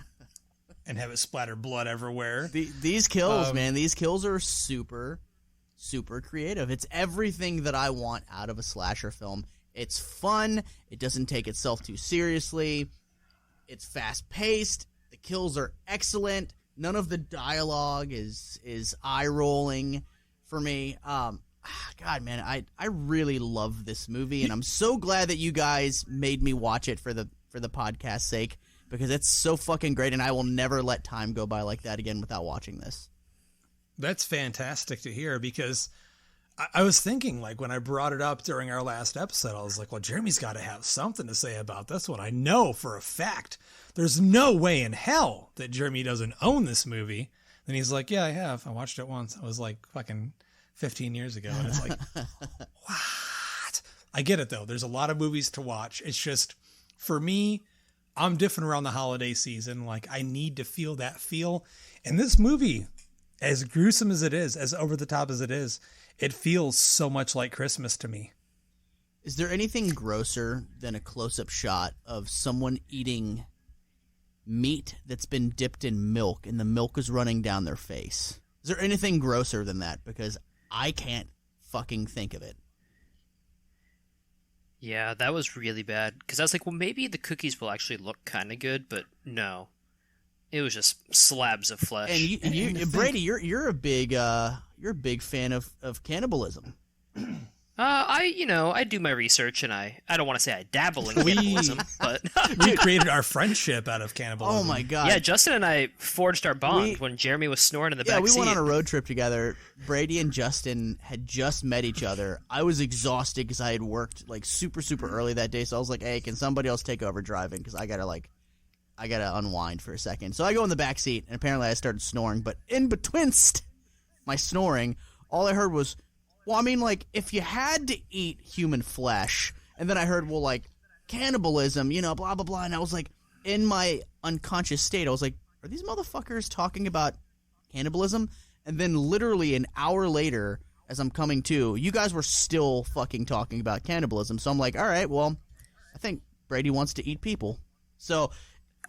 And have it splatter blood everywhere. These kills, man, these kills are super, super creative. It's everything that I want out of a slasher film. It's fun. It doesn't take itself too seriously. It's fast-paced. The kills are excellent. None of the dialogue is eye-rolling for me. God, man, I really love this movie, and I'm so glad that you guys made me watch it for the podcast's sake. Because it's so fucking great, and I will never let time go by like that again without watching this. That's fantastic to hear, because I was thinking, like, when I brought it up during our last episode, I was like, well, Jeremy's got to have something to say about this one. I know for a fact there's no way in hell that Jeremy doesn't own this movie. And he's like, yeah, I have. I watched it once. It was like fucking 15 years ago. And it's like, what? I get it, though. There's a lot of movies to watch. It's just, for me, I'm different around the holiday season. Like, I need to feel that feel. And this movie, as gruesome as it is, as over the top as it is, it feels so much like Christmas to me. Is there anything grosser than a close-up shot of someone eating meat that's been dipped in milk and the milk is running down their face? Is there anything grosser than that? Because I can't fucking think of it. Yeah, that was really bad. Because I was like, well, maybe the cookies will actually look kind of good, but no. It was just slabs of flesh. And you Brady, you're a big fan of cannibalism. I do my research, and I don't want to say I dabble in cannibalism, but we created our friendship out of cannibalism. Oh my god! Yeah, Justin and I forged our bond when Jeremy was snoring in the back seat. Yeah, we went on a road trip together. Brady and Justin had just met each other. I was exhausted because I had worked like super early that day, so I was like, "Hey, can somebody else take over driving? Because I gotta unwind for a second." So I go in the back seat, and apparently I started snoring. But in between my snoring, all I heard was, well, I mean, like, if you had to eat human flesh, and then I heard, well, like, cannibalism, blah, blah, blah, and I was like, in my unconscious state, I was like, are these motherfuckers talking about cannibalism? And then literally an hour later, as I'm coming to, you guys were still fucking talking about cannibalism, so I'm like, all right, well, I think Brady wants to eat people. So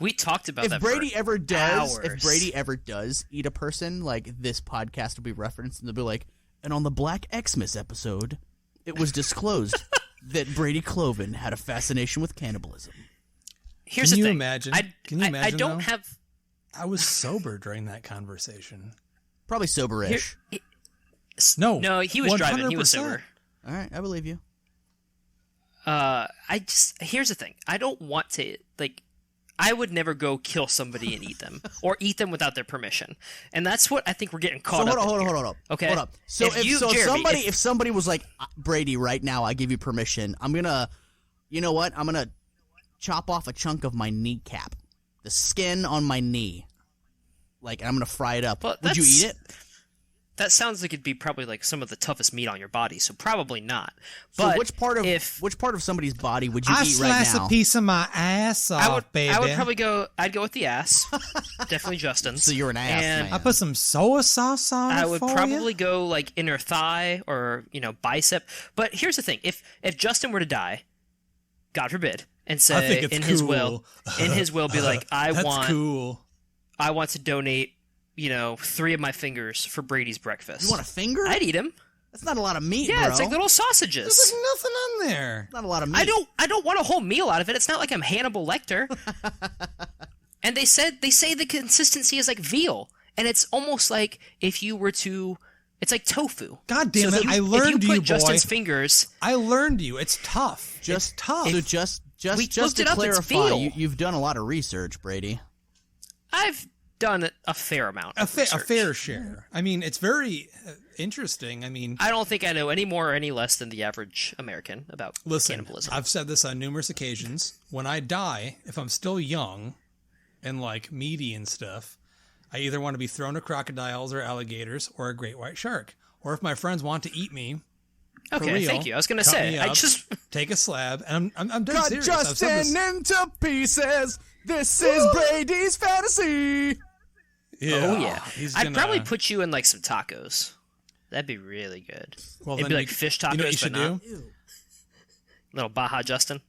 we talked about that If Brady ever does eat a person, like, this podcast will be referenced, and they'll be like, and on the Black Xmas episode, it was disclosed that Brady Cloven had a fascination with cannibalism. Here's the thing. Can you imagine? I don't have. I was sober during that conversation. Probably sober-ish. No, he was 100%. Driving. He was sober. All right, I believe you. Here's the thing. I don't want to, like, I would never go kill somebody and eat them, or eat them without their permission, and that's what I think we're getting caught up. Hold on. Okay, hold up. So if somebody was like, Brady, right now, I give you permission. I'm gonna, you know what? I'm gonna chop off a chunk of my kneecap, the skin on my knee, like, and I'm gonna fry it up. Well, would you eat it? that sounds like it'd be probably like some of the toughest meat on your body, so probably not. But so which part of somebody's body would you eat right now? I slice a piece of my ass off, baby. I would probably go. I'd go with the ass. Definitely Justin's. So you're an ass man. I put some soy sauce on it. I would probably go like inner thigh or bicep. But here's the thing: if Justin were to die, God forbid, and say in his will, be like, I want to donate, 3 of my fingers for Brady's breakfast. You want a finger? I'd eat him. That's not a lot of meat, yeah, bro. it's like little sausages. There's like nothing on there. Not a lot of meat. I don't want a whole meal out of it. It's not like I'm Hannibal Lecter. And they say the consistency is like veal, and it's almost like if you were to, it's like tofu. God damn it! I learned you, boy. Justin's fingers. I learned you. It's tough. It's tough. So just to clarify, you've done a lot of research, Brady. I've done a fair amount. A fair share. I mean, it's very interesting. I mean, I don't think I know any more or any less than the average American about cannibalism. I've said this on numerous occasions. When I die, if I'm still young and like meaty and stuff, I either want to be thrown to crocodiles or alligators or a great white shark. Or if my friends want to eat me, okay, real, thank you. I was gonna say, I just take a slab, and I'm dead serious. Cut Justin into pieces. This is Brady's fantasy. Yeah. Oh yeah, I'd probably put you in like some tacos. That'd be really good. Well, it'd be like fish tacos, you know what you should do? Little Baja Justin.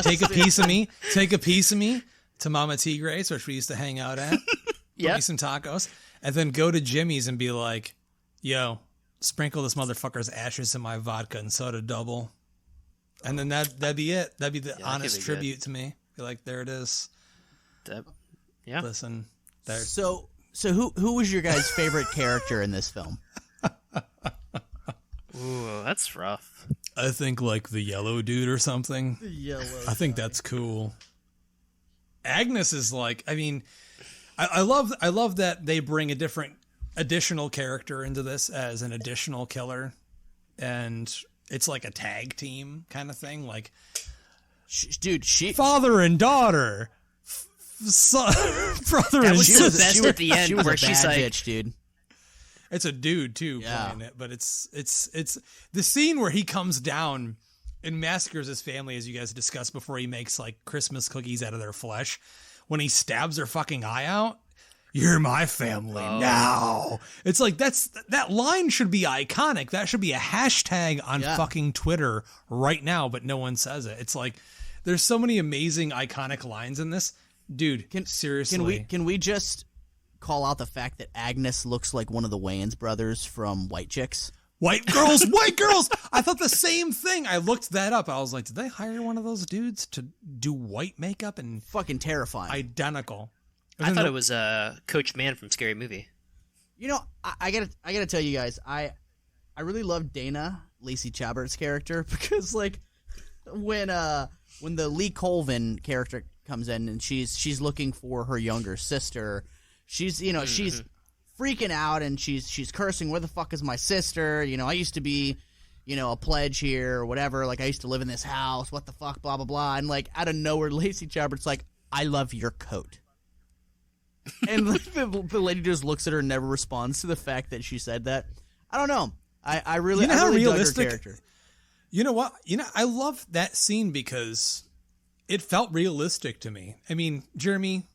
Take a piece of me. Take a piece of me to Mama Tigre's, which we used to hang out at. Get me some tacos, and then go to Jimmy's and be like, "Yo, sprinkle this motherfucker's ashes in my vodka and soda double," and then that'd be it. That'd be the honest tribute to me. Be like, there it is. Listen, there. So who was your guys' favorite character in this film? Ooh, that's rough. I think like the yellow dude or something. The yellow. I think that's cool. Agnes is like, I mean, I love that they bring a additional character into this as an additional killer, and it's like a tag team kind of thing. Like, dude, father and daughter, brother and sister. The best at the end where she's like, bitch, dude. It's a dude too playing it, but it's the scene where he comes down and massacres his family, as you guys discussed before. He makes like Christmas cookies out of their flesh. When he stabs their fucking eye out, "You're my family now." It's like that line should be iconic. That should be a hashtag on fucking Twitter right now, but no one says it. It's like there's so many amazing iconic lines in this. Dude, seriously. Can we just call out the fact that Agnes looks like one of the Wayans brothers from White Chicks? White girls! I thought the same thing. I looked that up. I was like, did they hire one of those dudes to do white makeup? And fucking terrifying. Identical. I thought it was Coach Mann from Scary Movie. I gotta tell you guys, I really love Dana, Lacey Chabert's character, because like when the Lee Colvin character comes in and she's looking for her younger sister, she's she's freaking out and she's cursing, "Where the fuck is my sister? I used to be, a pledge here or whatever. Like I used to live in this house. What the fuck? Blah blah blah." And like out of nowhere, Lacey Chabert's like, "I love your coat." And like, the lady just looks at her and never responds to the fact that she said that. I don't know. I really dug her character. You know what? I love that scene because it felt realistic to me. I mean, Jeremy,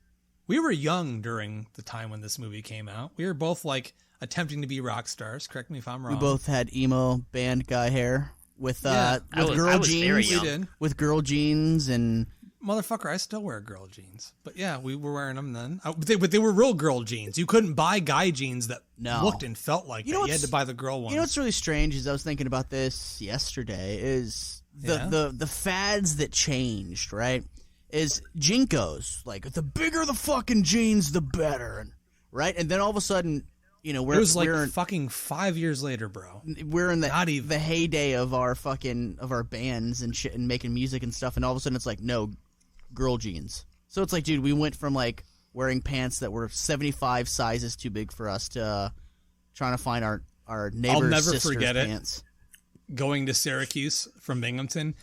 we were young during the time when this movie came out. We were both like attempting to be rock stars. Correct me if I'm wrong. We both had emo band guy hair with girl jeans. With girl jeans and motherfucker, I still wear girl jeans. But yeah, we were wearing them then. But they were real girl jeans. You couldn't buy guy jeans that looked and felt like that. You had to buy the girl ones. You know what's really strange is I was thinking about this yesterday is the fads that changed, right? Is Jinkos. Like, the bigger the fucking jeans, the better. Right? And then all of a sudden, it was like fucking 5 years later, bro. We're in the heyday of our bands and shit and making music and stuff, and all of a sudden it's like, no, girl jeans. So it's like, dude, we went from like wearing pants that were 75 sizes too big for us to trying to find our neighbor's sister's pants. Going to Syracuse from Binghamton,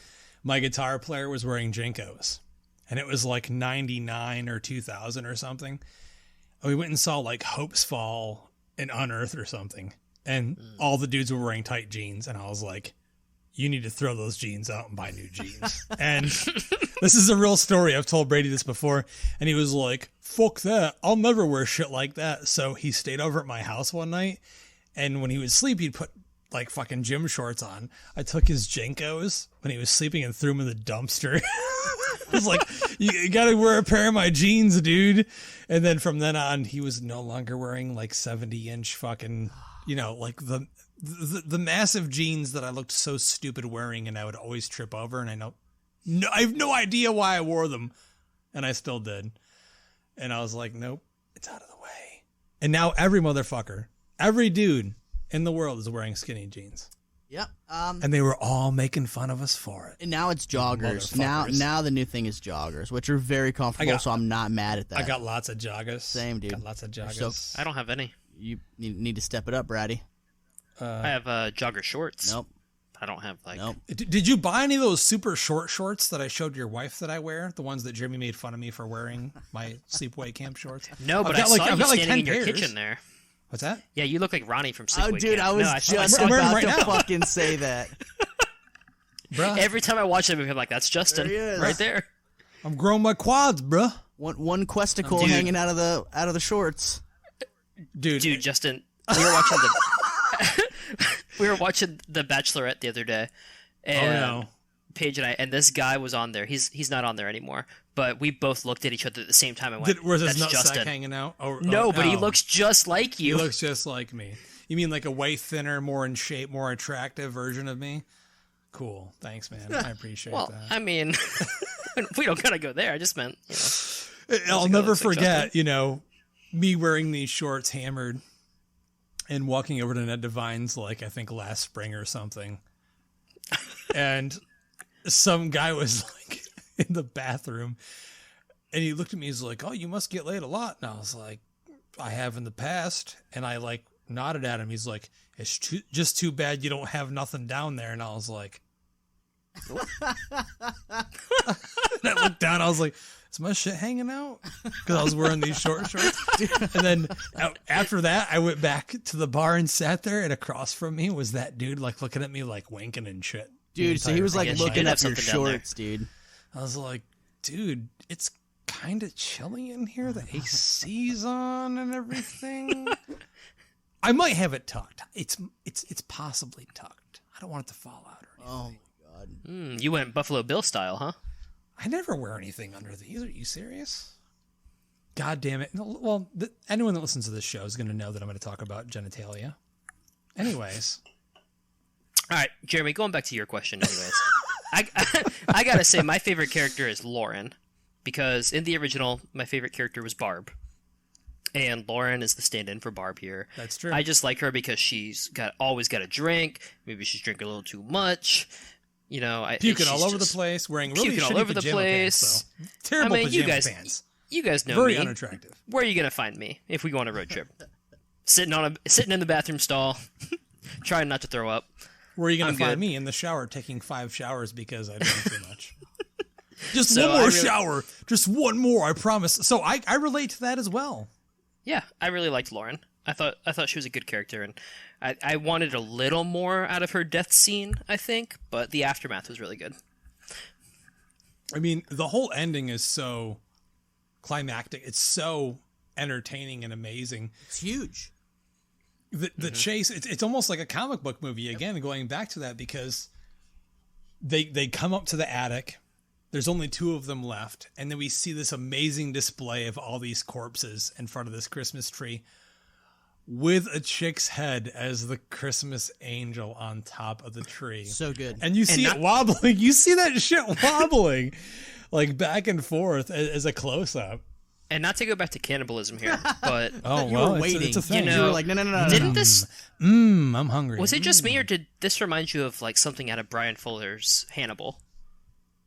my guitar player was wearing Jinkos, and it was like 99 or 2000 or something. And we went and saw like Hope's Fall in Unearth or something, and all the dudes were wearing tight jeans, and I was like, you need to throw those jeans out and buy new jeans. And this is a real story. I've told Brady this before, and he was like, fuck that. I'll never wear shit like that. So he stayed over at my house one night, and when he would sleep, he'd put like fucking gym shorts on. I took his Jenkos when he was sleeping and threw them in the dumpster. I was like, you gotta wear a pair of my jeans, dude. And then from then on, he was no longer wearing like 70-inch fucking, like the massive jeans that I looked so stupid wearing, and I would always trip over. And I have no idea why I wore them, and I still did. And I was like, nope, it's out of the way. And now every motherfucker, every dude in the world is wearing skinny jeans. Yep. And they were all making fun of us for it. And now it's joggers. Now the new thing is joggers, which are very comfortable, so I'm not mad at that. I got lots of joggers. Same, dude. Got lots of joggers. I don't have any. You need to step it up, Braddy. I have jogger shorts. Nope. I don't have Nope. Did you buy any of those super short shorts that I showed your wife that I wear? The ones that Jeremy made fun of me for wearing, my sleepaway camp shorts? No, but I saw you standing in your kitchen there. What's that? Yeah, you look like Ronnie from Sleepaway Oh, dude, Camp. I was just about to fucking say that. Bruh. Every time I watch that movie, I'm like, that's Justin right there. I'm growing my quads, bruh. One questicle hanging out of the shorts. Dude, Justin, we were watching the Bachelorette the other day. And Paige and I, and this guy was on there. He's not on there anymore. But we both looked at each other at the same time and went, was his that's Justin. nutsack hanging out? But he looks just like you. He looks just like me. You mean like a way thinner, more in shape, more attractive version of me? Cool. Thanks, man. I appreciate that. I mean, we don't gotta go there. I just meant, I'll never forget, me wearing these shorts hammered and walking over to Ned Devine's, I think last spring or something. And some guy was in the bathroom, and he looked at me, he's like, oh, you must get laid a lot. And I was like, I have in the past. And I nodded at him. He's like, it's just too bad you don't have nothing down there. And I was like, and I looked down, I was like, is my shit hanging out? Because I was wearing these short shorts. And then after that, I went back to the bar and sat there, and across from me was that dude looking at me winking and shit. Dude, so he was looking at your shorts, dude. I was like, dude, it's kind of chilly in here. The AC's on and everything. I might have it tucked. It's possibly tucked. I don't want it to fall out or anything. Oh my god. You went Buffalo Bill style, huh? I never wear anything under these. Are you serious? God damn it. Well, anyone that listens to this show is going to know that I'm going to talk about genitalia. Anyways. All right, Jeremy, going back to your question anyways. I got to say my favorite character is Lauren, because in the original, my favorite character was Barb. And Lauren is the stand-in for Barb here. That's true. I just like her because she's always got a drink. Maybe she's drinking a little too much. Puking all over the place, wearing really shitty pajama pants, though. Terrible pajama pants. You guys know Very me. unattractive. Where are you going to find me if we go on a road trip? Sitting in the bathroom stall, trying not to throw up. Where are you going to find me? In the shower, taking 5 showers because I drink too much. Just shower. Just one more, I promise. So I relate to that as well. Yeah, I really liked Lauren. I thought she was a good character, and I wanted a little more out of her death scene, I think, but the aftermath was really good. I mean, the whole ending is so climactic. It's so entertaining and amazing. It's huge. The chase, it's almost like a comic book movie, again, going back to that, because they come up to the attic. There's only 2 of them left, and then we see this amazing display of all these corpses in front of this Christmas tree with a chick's head as the Christmas angel on top of the tree. So good. And you see it wobbling. You see that shit wobbling back and forth as a close-up. And not to go back to cannibalism here, but you were waiting. It's a thing. You were like, no. Didn't this? I'm hungry. Was it just me, or did this remind you of something out of Brian Fuller's Hannibal?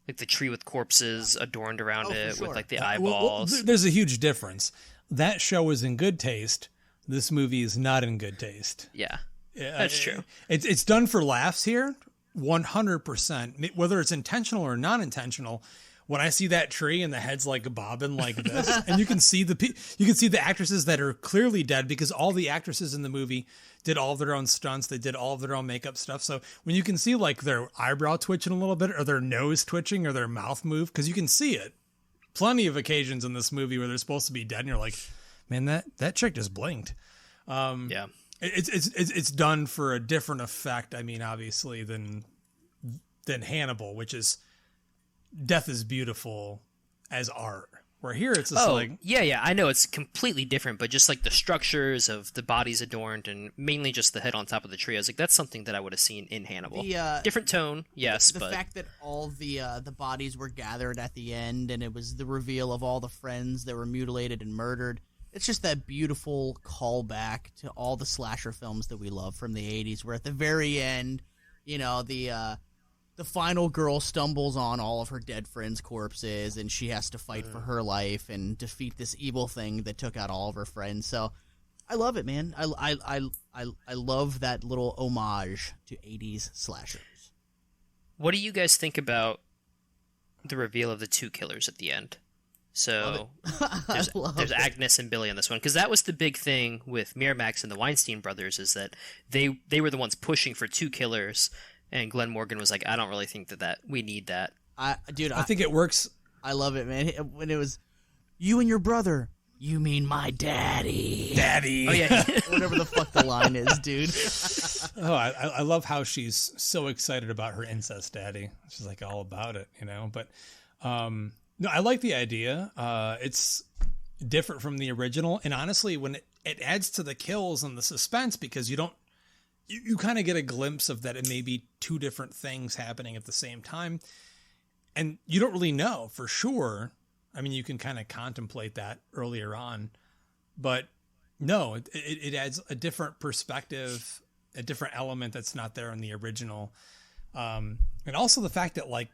The tree with corpses adorned around it sure. with the eyeballs. Well, there's a huge difference. That show was in good taste. This movie is not in good taste. Yeah, that's true. It's done for laughs here, 100%. Whether it's intentional or non-intentional, when I see that tree and the head's like bobbing like this, and you can see the actresses that are clearly dead because all the actresses in the movie did all of their own stunts. They did all of their own makeup stuff. So when you can see like their eyebrow twitching a little bit or their nose twitching or their mouth move, because you can see it. Plenty of occasions in this movie where they're supposed to be dead and you're like, man, that chick just blinked. Yeah. It's done for a different effect. I mean, obviously than Hannibal, which is death is beautiful as art. Where here it's just yeah, I know it's completely different, but just like the structures of the bodies adorned and mainly just the head on top of the tree, I was like, that's something that I would have seen in Hannibal. Different tone, yes, the fact that all the bodies were gathered at the end and it was the reveal of all the friends that were mutilated and murdered. It's just that beautiful callback to all the slasher films that we love from the 80s, where at the very end, you know, the final girl stumbles on all of her dead friends' corpses, and she has to fight for her life and defeat this evil thing that took out all of her friends. So, I love it, man. I love that little homage to 80s slashers. What do you guys think about the reveal of the two killers at the end? So, there's Agnes and Billy on this one, because that was the big thing with Miramax and the Weinstein brothers, is that they were the ones pushing for two killers. And Glenn Morgan was like, I don't really think that we need that. I think it works. I love it, man. When it was, you and your brother, you mean my daddy. Daddy. Oh, yeah. Whatever the fuck the line is, dude. I love how she's so excited about her incest daddy. She's like all about it, you know. But no, I like the idea. It's different from the original. And honestly, when it adds to the kills and the suspense, because you kind of get a glimpse of that it may be two different things happening at the same time. And you don't really know for sure. I mean, you can kind of contemplate that earlier on. But no, it adds a different perspective, a different element that's not there in the original. And also the fact that, like,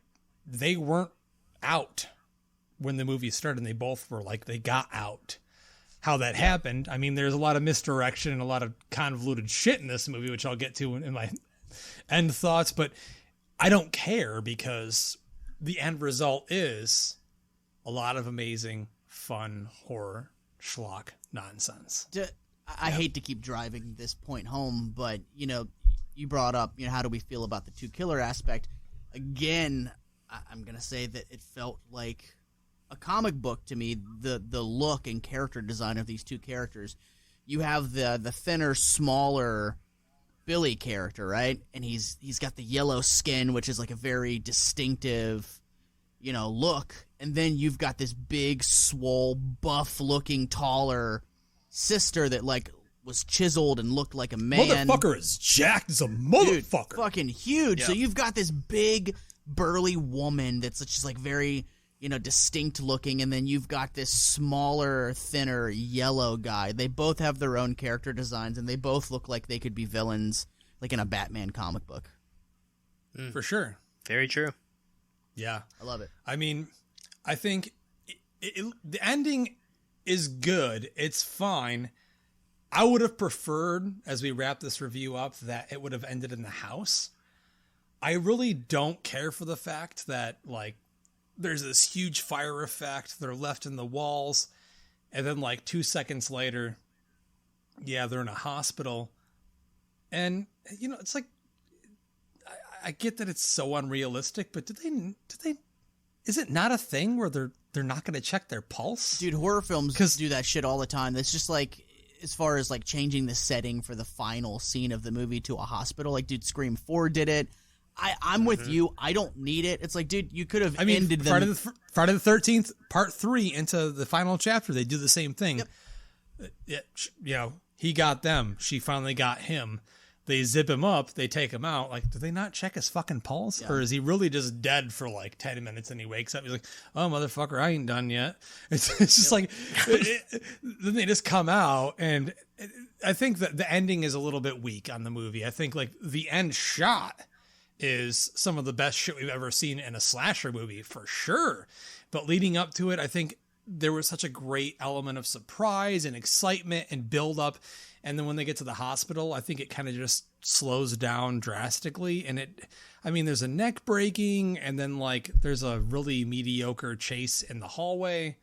they weren't out when the movie started, and they both were like, they got out. How that happened. I mean, there's a lot of misdirection and a lot of convoluted shit in this movie, which I'll get to in my end thoughts, but I don't care because the end result is a lot of amazing, fun horror schlock nonsense. I hate to keep driving this point home, but, you know, you brought up, you know, how do we feel about the two killer aspect? Again, I'm going to say that it felt like a comic book to me, the look and character design of these two characters. You have the thinner, smaller Billy character, right? And he's got the yellow skin, which is like a very distinctive, you know, look. And then you've got this big, swole, buff-looking, taller sister that, like, was chiseled and looked like a man. Motherfucker is jacked as a motherfucker. Dude, fucking huge. Yep. So you've got this big, burly woman that's just, like, very, you know, distinct looking, and then you've got this smaller, thinner, yellow guy. They both have their own character designs, and they both look like they could be villains, like in a Batman comic book. For sure. Very true. Yeah. I love it. I mean, I think the ending is good. It's fine. I would have preferred, as we wrap this review up, that it would have ended in the house. I really don't care for the fact that, like, there's this huge fire effect. They're left in the walls. And then, like, 2 seconds later, they're in a hospital. And, you know, it's like, I get that it's so unrealistic, but did they, is it not a thing where they're not going to check their pulse? Dude, horror films do that shit all the time. It's just like, as far as, like, changing the setting for the final scene of the movie to a hospital. Like, dude, Scream 4 did it. I'm with you. I don't need it. It's like, dude, you could have ended them. Friday the 13th, part 3 into the final chapter, they do the same thing. Yep. You know, he got them. She finally got him. They zip him up. They take him out. Like, do they not check his fucking pulse? Yeah. Or is he really just dead for like 10 minutes and he wakes up? He's like, oh, motherfucker, I ain't done yet. It's just like, then they just come out. And I think that the ending is a little bit weak on the movie. I think, like, the end shot is some of the best shit we've ever seen in a slasher movie, for sure. But leading up to it, I think there was such a great element of surprise and excitement and build up. And then when they get to the hospital, I think it kind of just slows down drastically. And there's a neck breaking, and then like there's a really mediocre chase in the hallway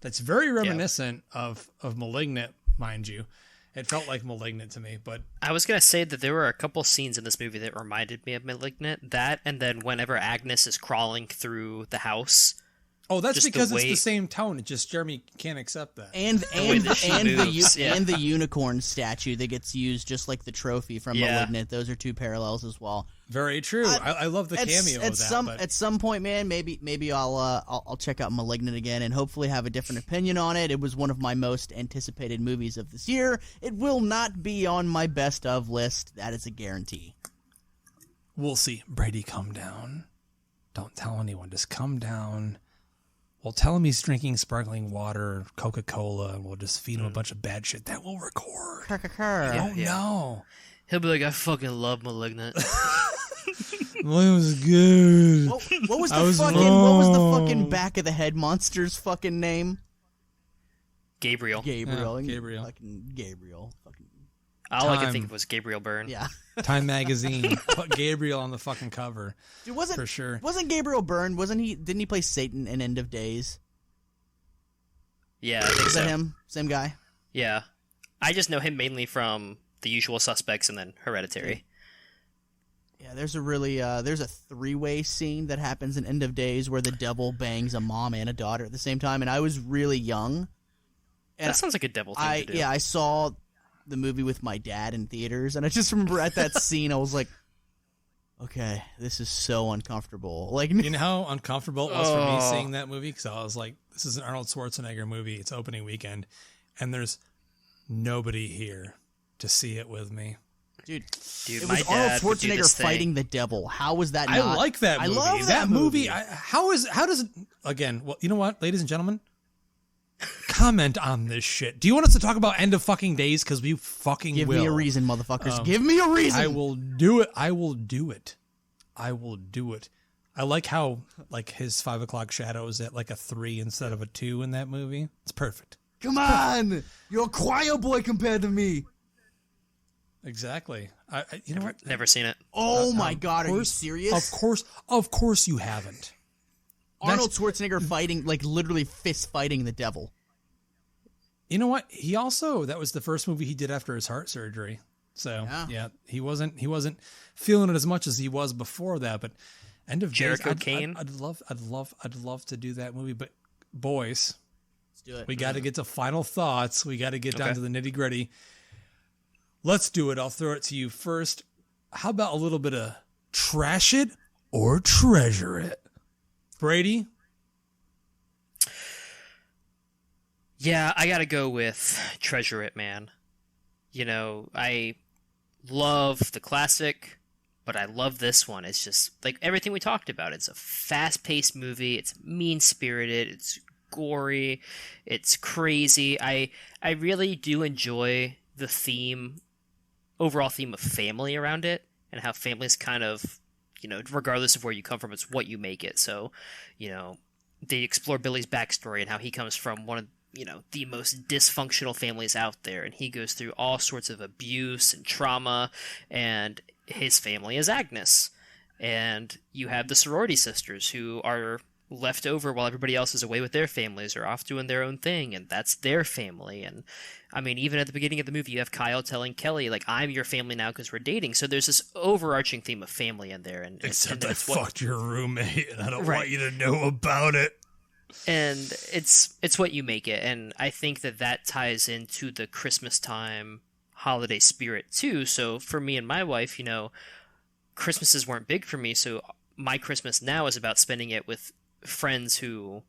that's very reminiscent of Malignant, mind you. It felt like Malignant to me, but I was going to say that there were a couple scenes in this movie that reminded me of Malignant. That, and then whenever Agnes is crawling through the house. Oh, that's because it's the same tone. It just Jeremy can't accept that. And the unicorn statue that gets used just like the trophy from Malignant. Those are two parallels as well. Very true. I love the cameo of that. At some point, man, maybe I'll check out Malignant again and hopefully have a different opinion on it. It was one of my most anticipated movies of this year. It will not be on my best of list. That is a guarantee. We'll see. Brady, come down. Don't tell anyone. Just come down. We'll tell him he's drinking sparkling water, Coca-Cola, and we'll just feed him a bunch of bad shit. That will record. I don't know. He'll be like, I fucking love Malignant. Well, it was good. What was the fucking back of the head monster's fucking name? Gabriel. Gabriel. Fucking Gabriel. Fucking. All I could think of was Gabriel Byrne. Yeah. Time magazine put Gabriel on the fucking cover. Dude, for sure. Wasn't Gabriel Byrne? Didn't he play Satan in End of Days? Yeah, I think Is that him? Same guy? Yeah. I just know him mainly from The Usual Suspects and then Hereditary. Yeah, there's a three-way scene that happens in End of Days where the devil bangs a mom and a daughter at the same time, and I was really young. And that sounds like a devil thing to do. Yeah, I saw the movie with my dad in theaters, and I just remember at that scene I was like, okay, this is so uncomfortable. Like, you know how uncomfortable it was for me seeing that movie? Because I was like, this is an Arnold Schwarzenegger movie. It's opening weekend, and there's nobody here to see it with me. Dude, it my was dad Arnold Schwarzenegger fighting the devil. How was that not? I like that movie. I love that movie. How does it, again, well, you know what, ladies and gentlemen? Comment on this shit. Do you want us to talk about End of fucking Days? Because we fucking Give will. me a reason, motherfuckers. Give me a reason. I will do it. I will do it. I like how like his 5 o'clock shadow is at like a 3 instead of a 2 in that movie. It's perfect. Come on, you're a choir boy compared to me. Exactly. You know what? Never seen it. Oh my god, are you serious? Of course you haven't. Arnold Schwarzenegger fighting, like literally fist fighting the devil. You know what? That was the first movie he did after his heart surgery. So yeah, he wasn't feeling it as much as he was before that. But End of Days, I'd love to do that movie. But boys, let's do it. We got to get to final thoughts. We got to get down to the nitty gritty. Let's do it. I'll throw it to you first. How about a little bit of trash it or treasure it? Brady? Yeah, I gotta go with treasure it, man. You know, I love the classic, but I love this one. It's just like everything we talked about. It's a fast-paced movie. It's mean-spirited. It's gory. It's crazy. I really do enjoy the overall theme of family around it, and how families kind of, you know, regardless of where you come from, it's what you make it. So, you know, they explore Billy's backstory and how he comes from one of, you know, the most dysfunctional families out there, and he goes through all sorts of abuse and trauma, and his family is Agnes. And you have the sorority sisters who are left over while everybody else is away with their families or off doing their own thing, and that's their family. And I mean, even at the beginning of the movie, you have Kyle telling Kelly, like, I'm your family now because we're dating. So there's this overarching theme of family in there. Except I fucked your roommate, and I don't want you to know about it. And it's what you make it. And I think that ties into the Christmas time holiday spirit too. So for me and my wife, you know, Christmases weren't big for me. So my Christmas now is about spending it with friends who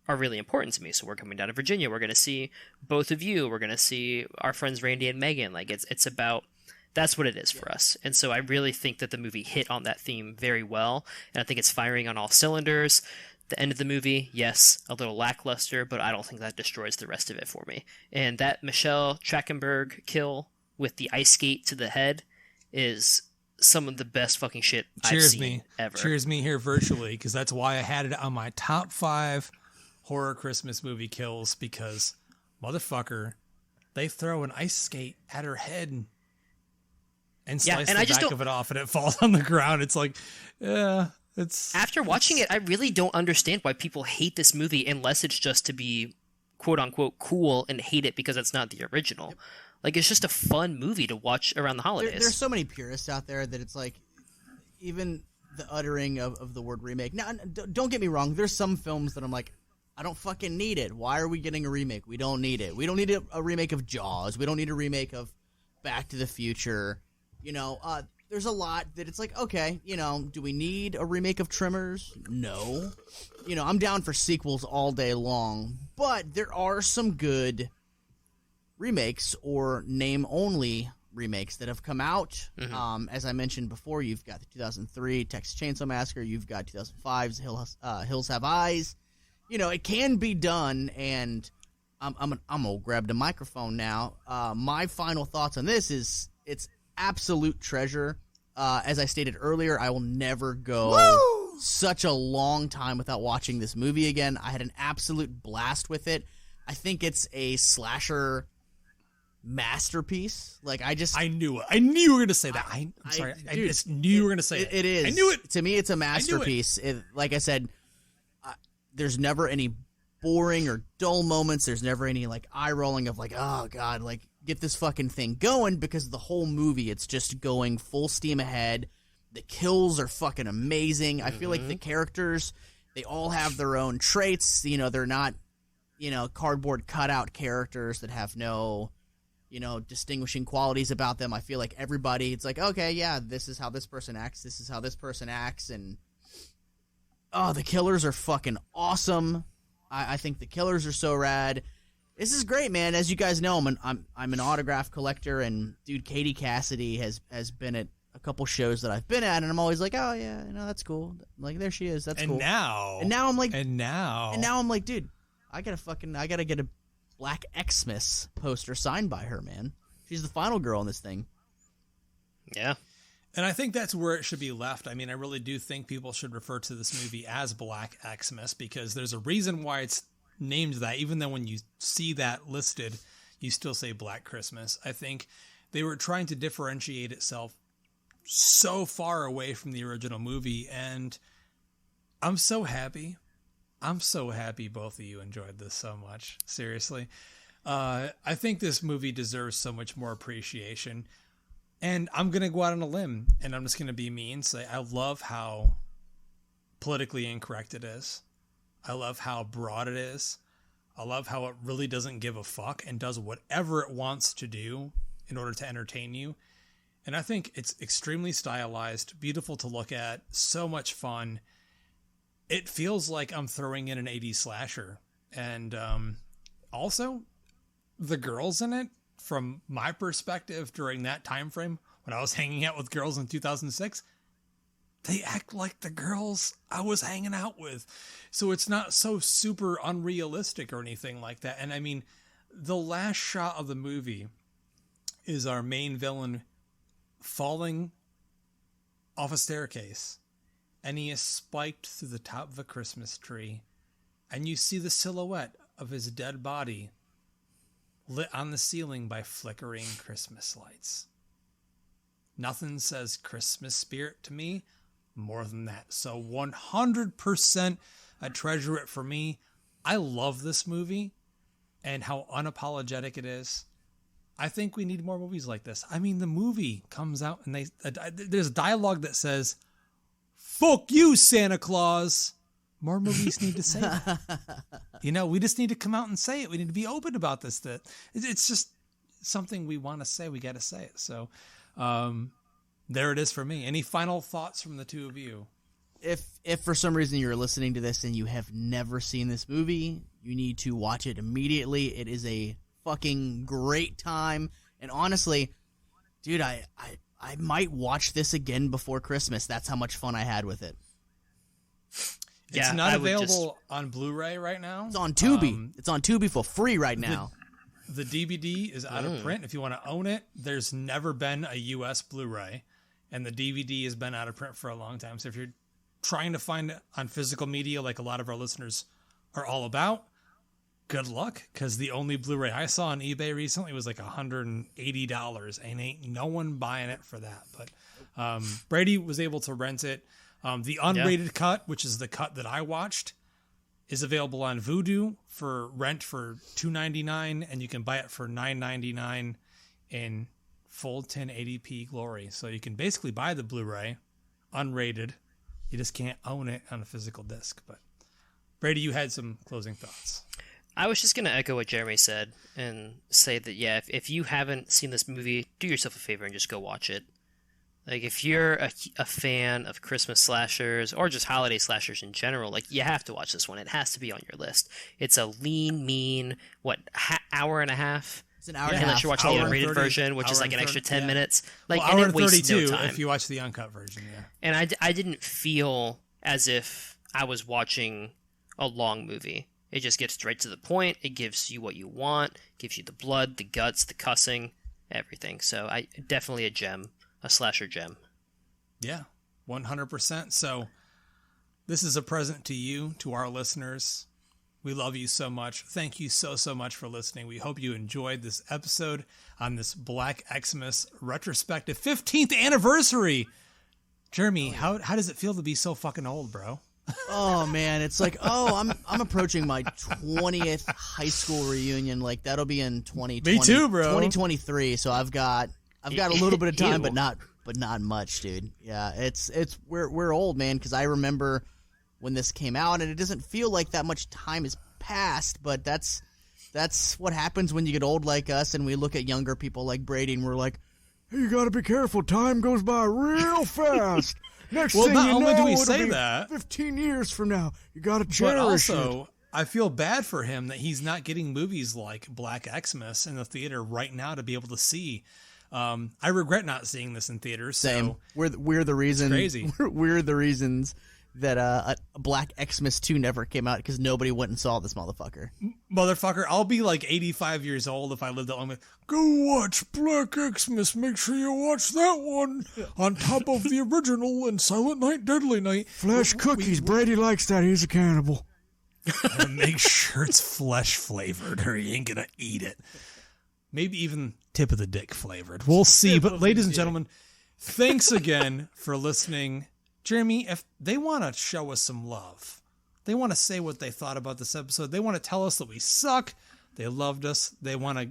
are really important to me. So we're coming down to Virginia. We're going to see both of you. We're going to see our friends Randy and Megan. Like it's about, that's what it is for us. And so I really think that the movie hit on that theme very well. And I think it's firing on all cylinders. The end of the movie, yes, a little lackluster, but I don't think that destroys the rest of it for me. And that Michelle Trachtenberg kill with the ice skate to the head is some of the best fucking shit I've seen ever. Cheers me here virtually, because that's why I had it on my top 5 horror Christmas movie kills because, motherfucker, they throw an ice skate at her head and slice the back of it off, and it falls on the ground. It's like, yeah, it's... After watching it, I really don't understand why people hate this movie unless it's just to be quote-unquote cool and hate it because it's not the original. Yep. Like, it's just a fun movie to watch around the holidays. There's so many purists out there that it's like, even the uttering of the word remake. Now, don't get me wrong. There's some films that I'm like, I don't fucking need it. Why are we getting a remake? We don't need it. We don't need a remake of Jaws. We don't need a remake of Back to the Future. You know, there's a lot that it's like, okay, you know, do we need a remake of Tremors? No. You know, I'm down for sequels all day long, but there are some good remakes or name-only remakes that have come out. Mm-hmm. As I mentioned before, you've got the 2003 Texas Chainsaw Massacre. You've got 2005's Hills Have Eyes. You know, it can be done, and I'm gonna grab the microphone now. My final thoughts on this is it's absolute treasure. As I stated earlier, I will never go such a long time without watching this movie again. I had an absolute blast with it. I think it's a slasher masterpiece. Like, I knew it. I knew you were gonna say that. I just knew you were gonna say it. It is. I knew it. To me, it's a masterpiece. Like I said, there's never any boring or dull moments. There's never any like eye rolling of like, oh god, like get this fucking thing going, because the whole movie it's just going full steam ahead. The kills are fucking amazing. I feel like the characters, they all have their own traits. You know, they're not, you know, cardboard cutout characters that have no, you know, distinguishing qualities about them. I feel like everybody, it's like, okay, yeah, this is how this person acts. This is how this person acts. And oh, the killers are fucking awesome. I think the killers are so rad. This is great, man. As you guys know, I'm an autograph collector, and dude, Katie Cassidy has been at a couple shows that I've been at, and I'm always like, oh yeah, you know, that's cool. Like, there she is. That's cool. And now I'm like, dude, I gotta get a Black Xmas poster signed by her, man. She's the final girl in this thing. Yeah. And I think that's where it should be left. I mean, I really do think people should refer to this movie as Black Xmas, because there's a reason why it's named that, even though when you see that listed, you still say Black Christmas. I think they were trying to differentiate itself so far away from the original movie, and I'm so happy. I'm so happy both of you enjoyed this so much. Seriously. I think this movie deserves so much more appreciation. And I'm going to go out on a limb, and I'm just going to be mean and say I love how politically incorrect it is. I love how broad it is. I love how it really doesn't give a fuck and does whatever it wants to do in order to entertain you. And I think it's extremely stylized, beautiful to look at, so much fun. It feels like I'm throwing in an 80s slasher. And also, the girls in it, from my perspective during that time frame when I was hanging out with girls in 2006, they act like the girls I was hanging out with. So it's not so super unrealistic or anything like that. And I mean, the last shot of the movie is our main villain falling off a staircase, and he is spiked through the top of a Christmas tree, and you see the silhouette of his dead body lit on the ceiling by flickering Christmas lights. Nothing says Christmas spirit to me more than that. So 100% a treasure it for me. I love this movie and how unapologetic it is. I think we need more movies like this. I mean, the movie comes out and there's dialogue that says, "Fuck you, Santa Claus." More movies need to say that. You know, we just need to come out and say it. We need to be open about this. That it's just something we want to say. We got to say it. So there it is for me. Any final thoughts from the two of you? If for some reason you're listening to this and you have never seen this movie, you need to watch it immediately. It is a fucking great time. And honestly, dude, I might watch this again before Christmas. That's how much fun I had with it. It's not available on Blu-ray right now. It's on Tubi. It's on Tubi for free right now. The DVD is out of print. If you want to own it, there's never been a U.S. Blu-ray, and the DVD has been out of print for a long time. So if you're trying to find it on physical media, like a lot of our listeners are all about, good luck, because the only Blu-ray I saw on eBay recently was like $180, and ain't no one buying it for that. But Brady was able to rent it. The unrated cut, which is the cut that I watched, is available on Vudu for rent for $2.99, and you can buy it for $9.99 in full 1080p glory. So you can basically buy the Blu-ray unrated. You just can't own it on a physical disc. But Brady, you had some closing thoughts. I was just going to echo what Jeremy said and say that, yeah, if you haven't seen this movie, do yourself a favor and just go watch it. Like, if you're a fan of Christmas slashers or just holiday slashers in general, like, you have to watch this one. It has to be on your list. It's a lean, mean, hour and a half? It's an hour and a half. Unless you're watching the unrated version, which is like an extra 10 minutes. Like, well, and hour it wastes 32 no time. if you watch the uncut version, yeah. And I didn't feel as if I was watching a long movie. It just gets straight to the point. It gives you what you want. Gives you the blood, the guts, the cussing, everything. So definitely a gem. A slasher gem. Yeah, 100%. So this is a present to you, to our listeners. We love you so much. Thank you so much for listening. We hope you enjoyed this episode on this Black Xmas retrospective 15th anniversary. Jeremy, how does it feel to be so fucking old, bro? Oh man, it's like, I'm approaching my 20th high school reunion. Like, that'll be in 2020. Me too, bro. 2023. So I've got a little bit of time, but not much, dude. Yeah, we're old, man, because I remember when this came out, and it doesn't feel like that much time has passed, but that's what happens when you get old like us, and we look at younger people like Brady, and we're like, hey, you gotta be careful. Time goes by real fast. Next thing not you only know, do we it'll say be that, 15 years from now, you gotta cherish but also, it. I feel bad for him that he's not getting movies like Black Xmas in the theater right now to be able to see. I regret not seeing this in theaters. Same. So we're the reason. crazy. We're the reasons that a Black Xmas 2 never came out, because nobody went and saw this motherfucker. Motherfucker, I'll be like 85 years old if I lived that long. Go watch Black Xmas. Make sure you watch that one on top of the original and Silent Night, Deadly Night. Flesh cookies. Brady likes that. He's a cannibal. And make sure it's flesh flavored, or he ain't gonna eat it. Maybe even tip of the dick flavored. We'll see. But ladies and gentlemen, thanks again for listening. Jeremy, if they want to show us some love, they want to say what they thought about this episode, they want to tell us that we suck, they loved us, they want to,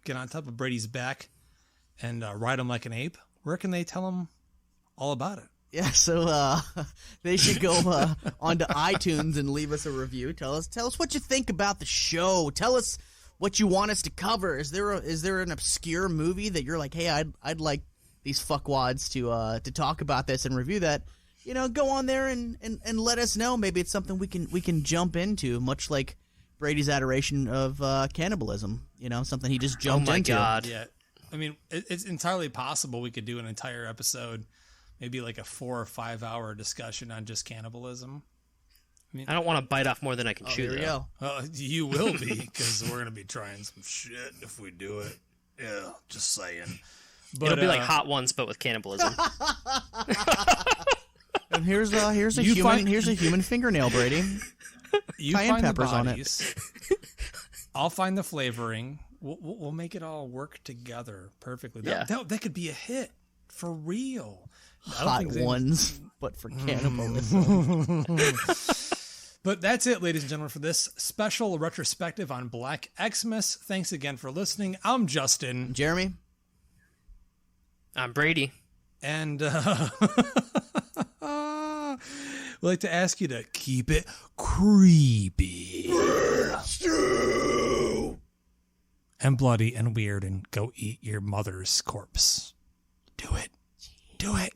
get on top of Brady's back and ride him like an ape, where can they tell him all about it? Yeah, so they should go onto iTunes and leave us a review. Tell us what you think about the show. Tell us what you want us to cover. Is there an obscure movie that you're like, hey, I'd like these fuckwads to talk about this and review that? Go on there and let us know. Maybe it's something we can jump into, much like Brady's adoration of cannibalism. Something he just jumped into. Oh my god! Yeah, I mean, it's entirely possible we could do an entire episode, maybe like a 4 or 5 hour discussion on just cannibalism. I don't want to bite off more than I can chew. There we go. You will be, because we're gonna be trying some shit if we do it. Yeah, just saying. But, it'll be like Hot Ones, but with cannibalism. And here's a human fingernail, Brady. You Cayenne find peppers the on bodies. I'll find the flavoring. We'll make it all work together perfectly. That could be a hit for real. Hot Ones, but for cannibalism. But that's it, ladies and gentlemen, for this special retrospective on Black Xmas. Thanks again for listening. I'm Justin. Jeremy. I'm Brady. And we'd like to ask you to keep it creepy and bloody and weird, and go eat your mother's corpse. Do it. Do it.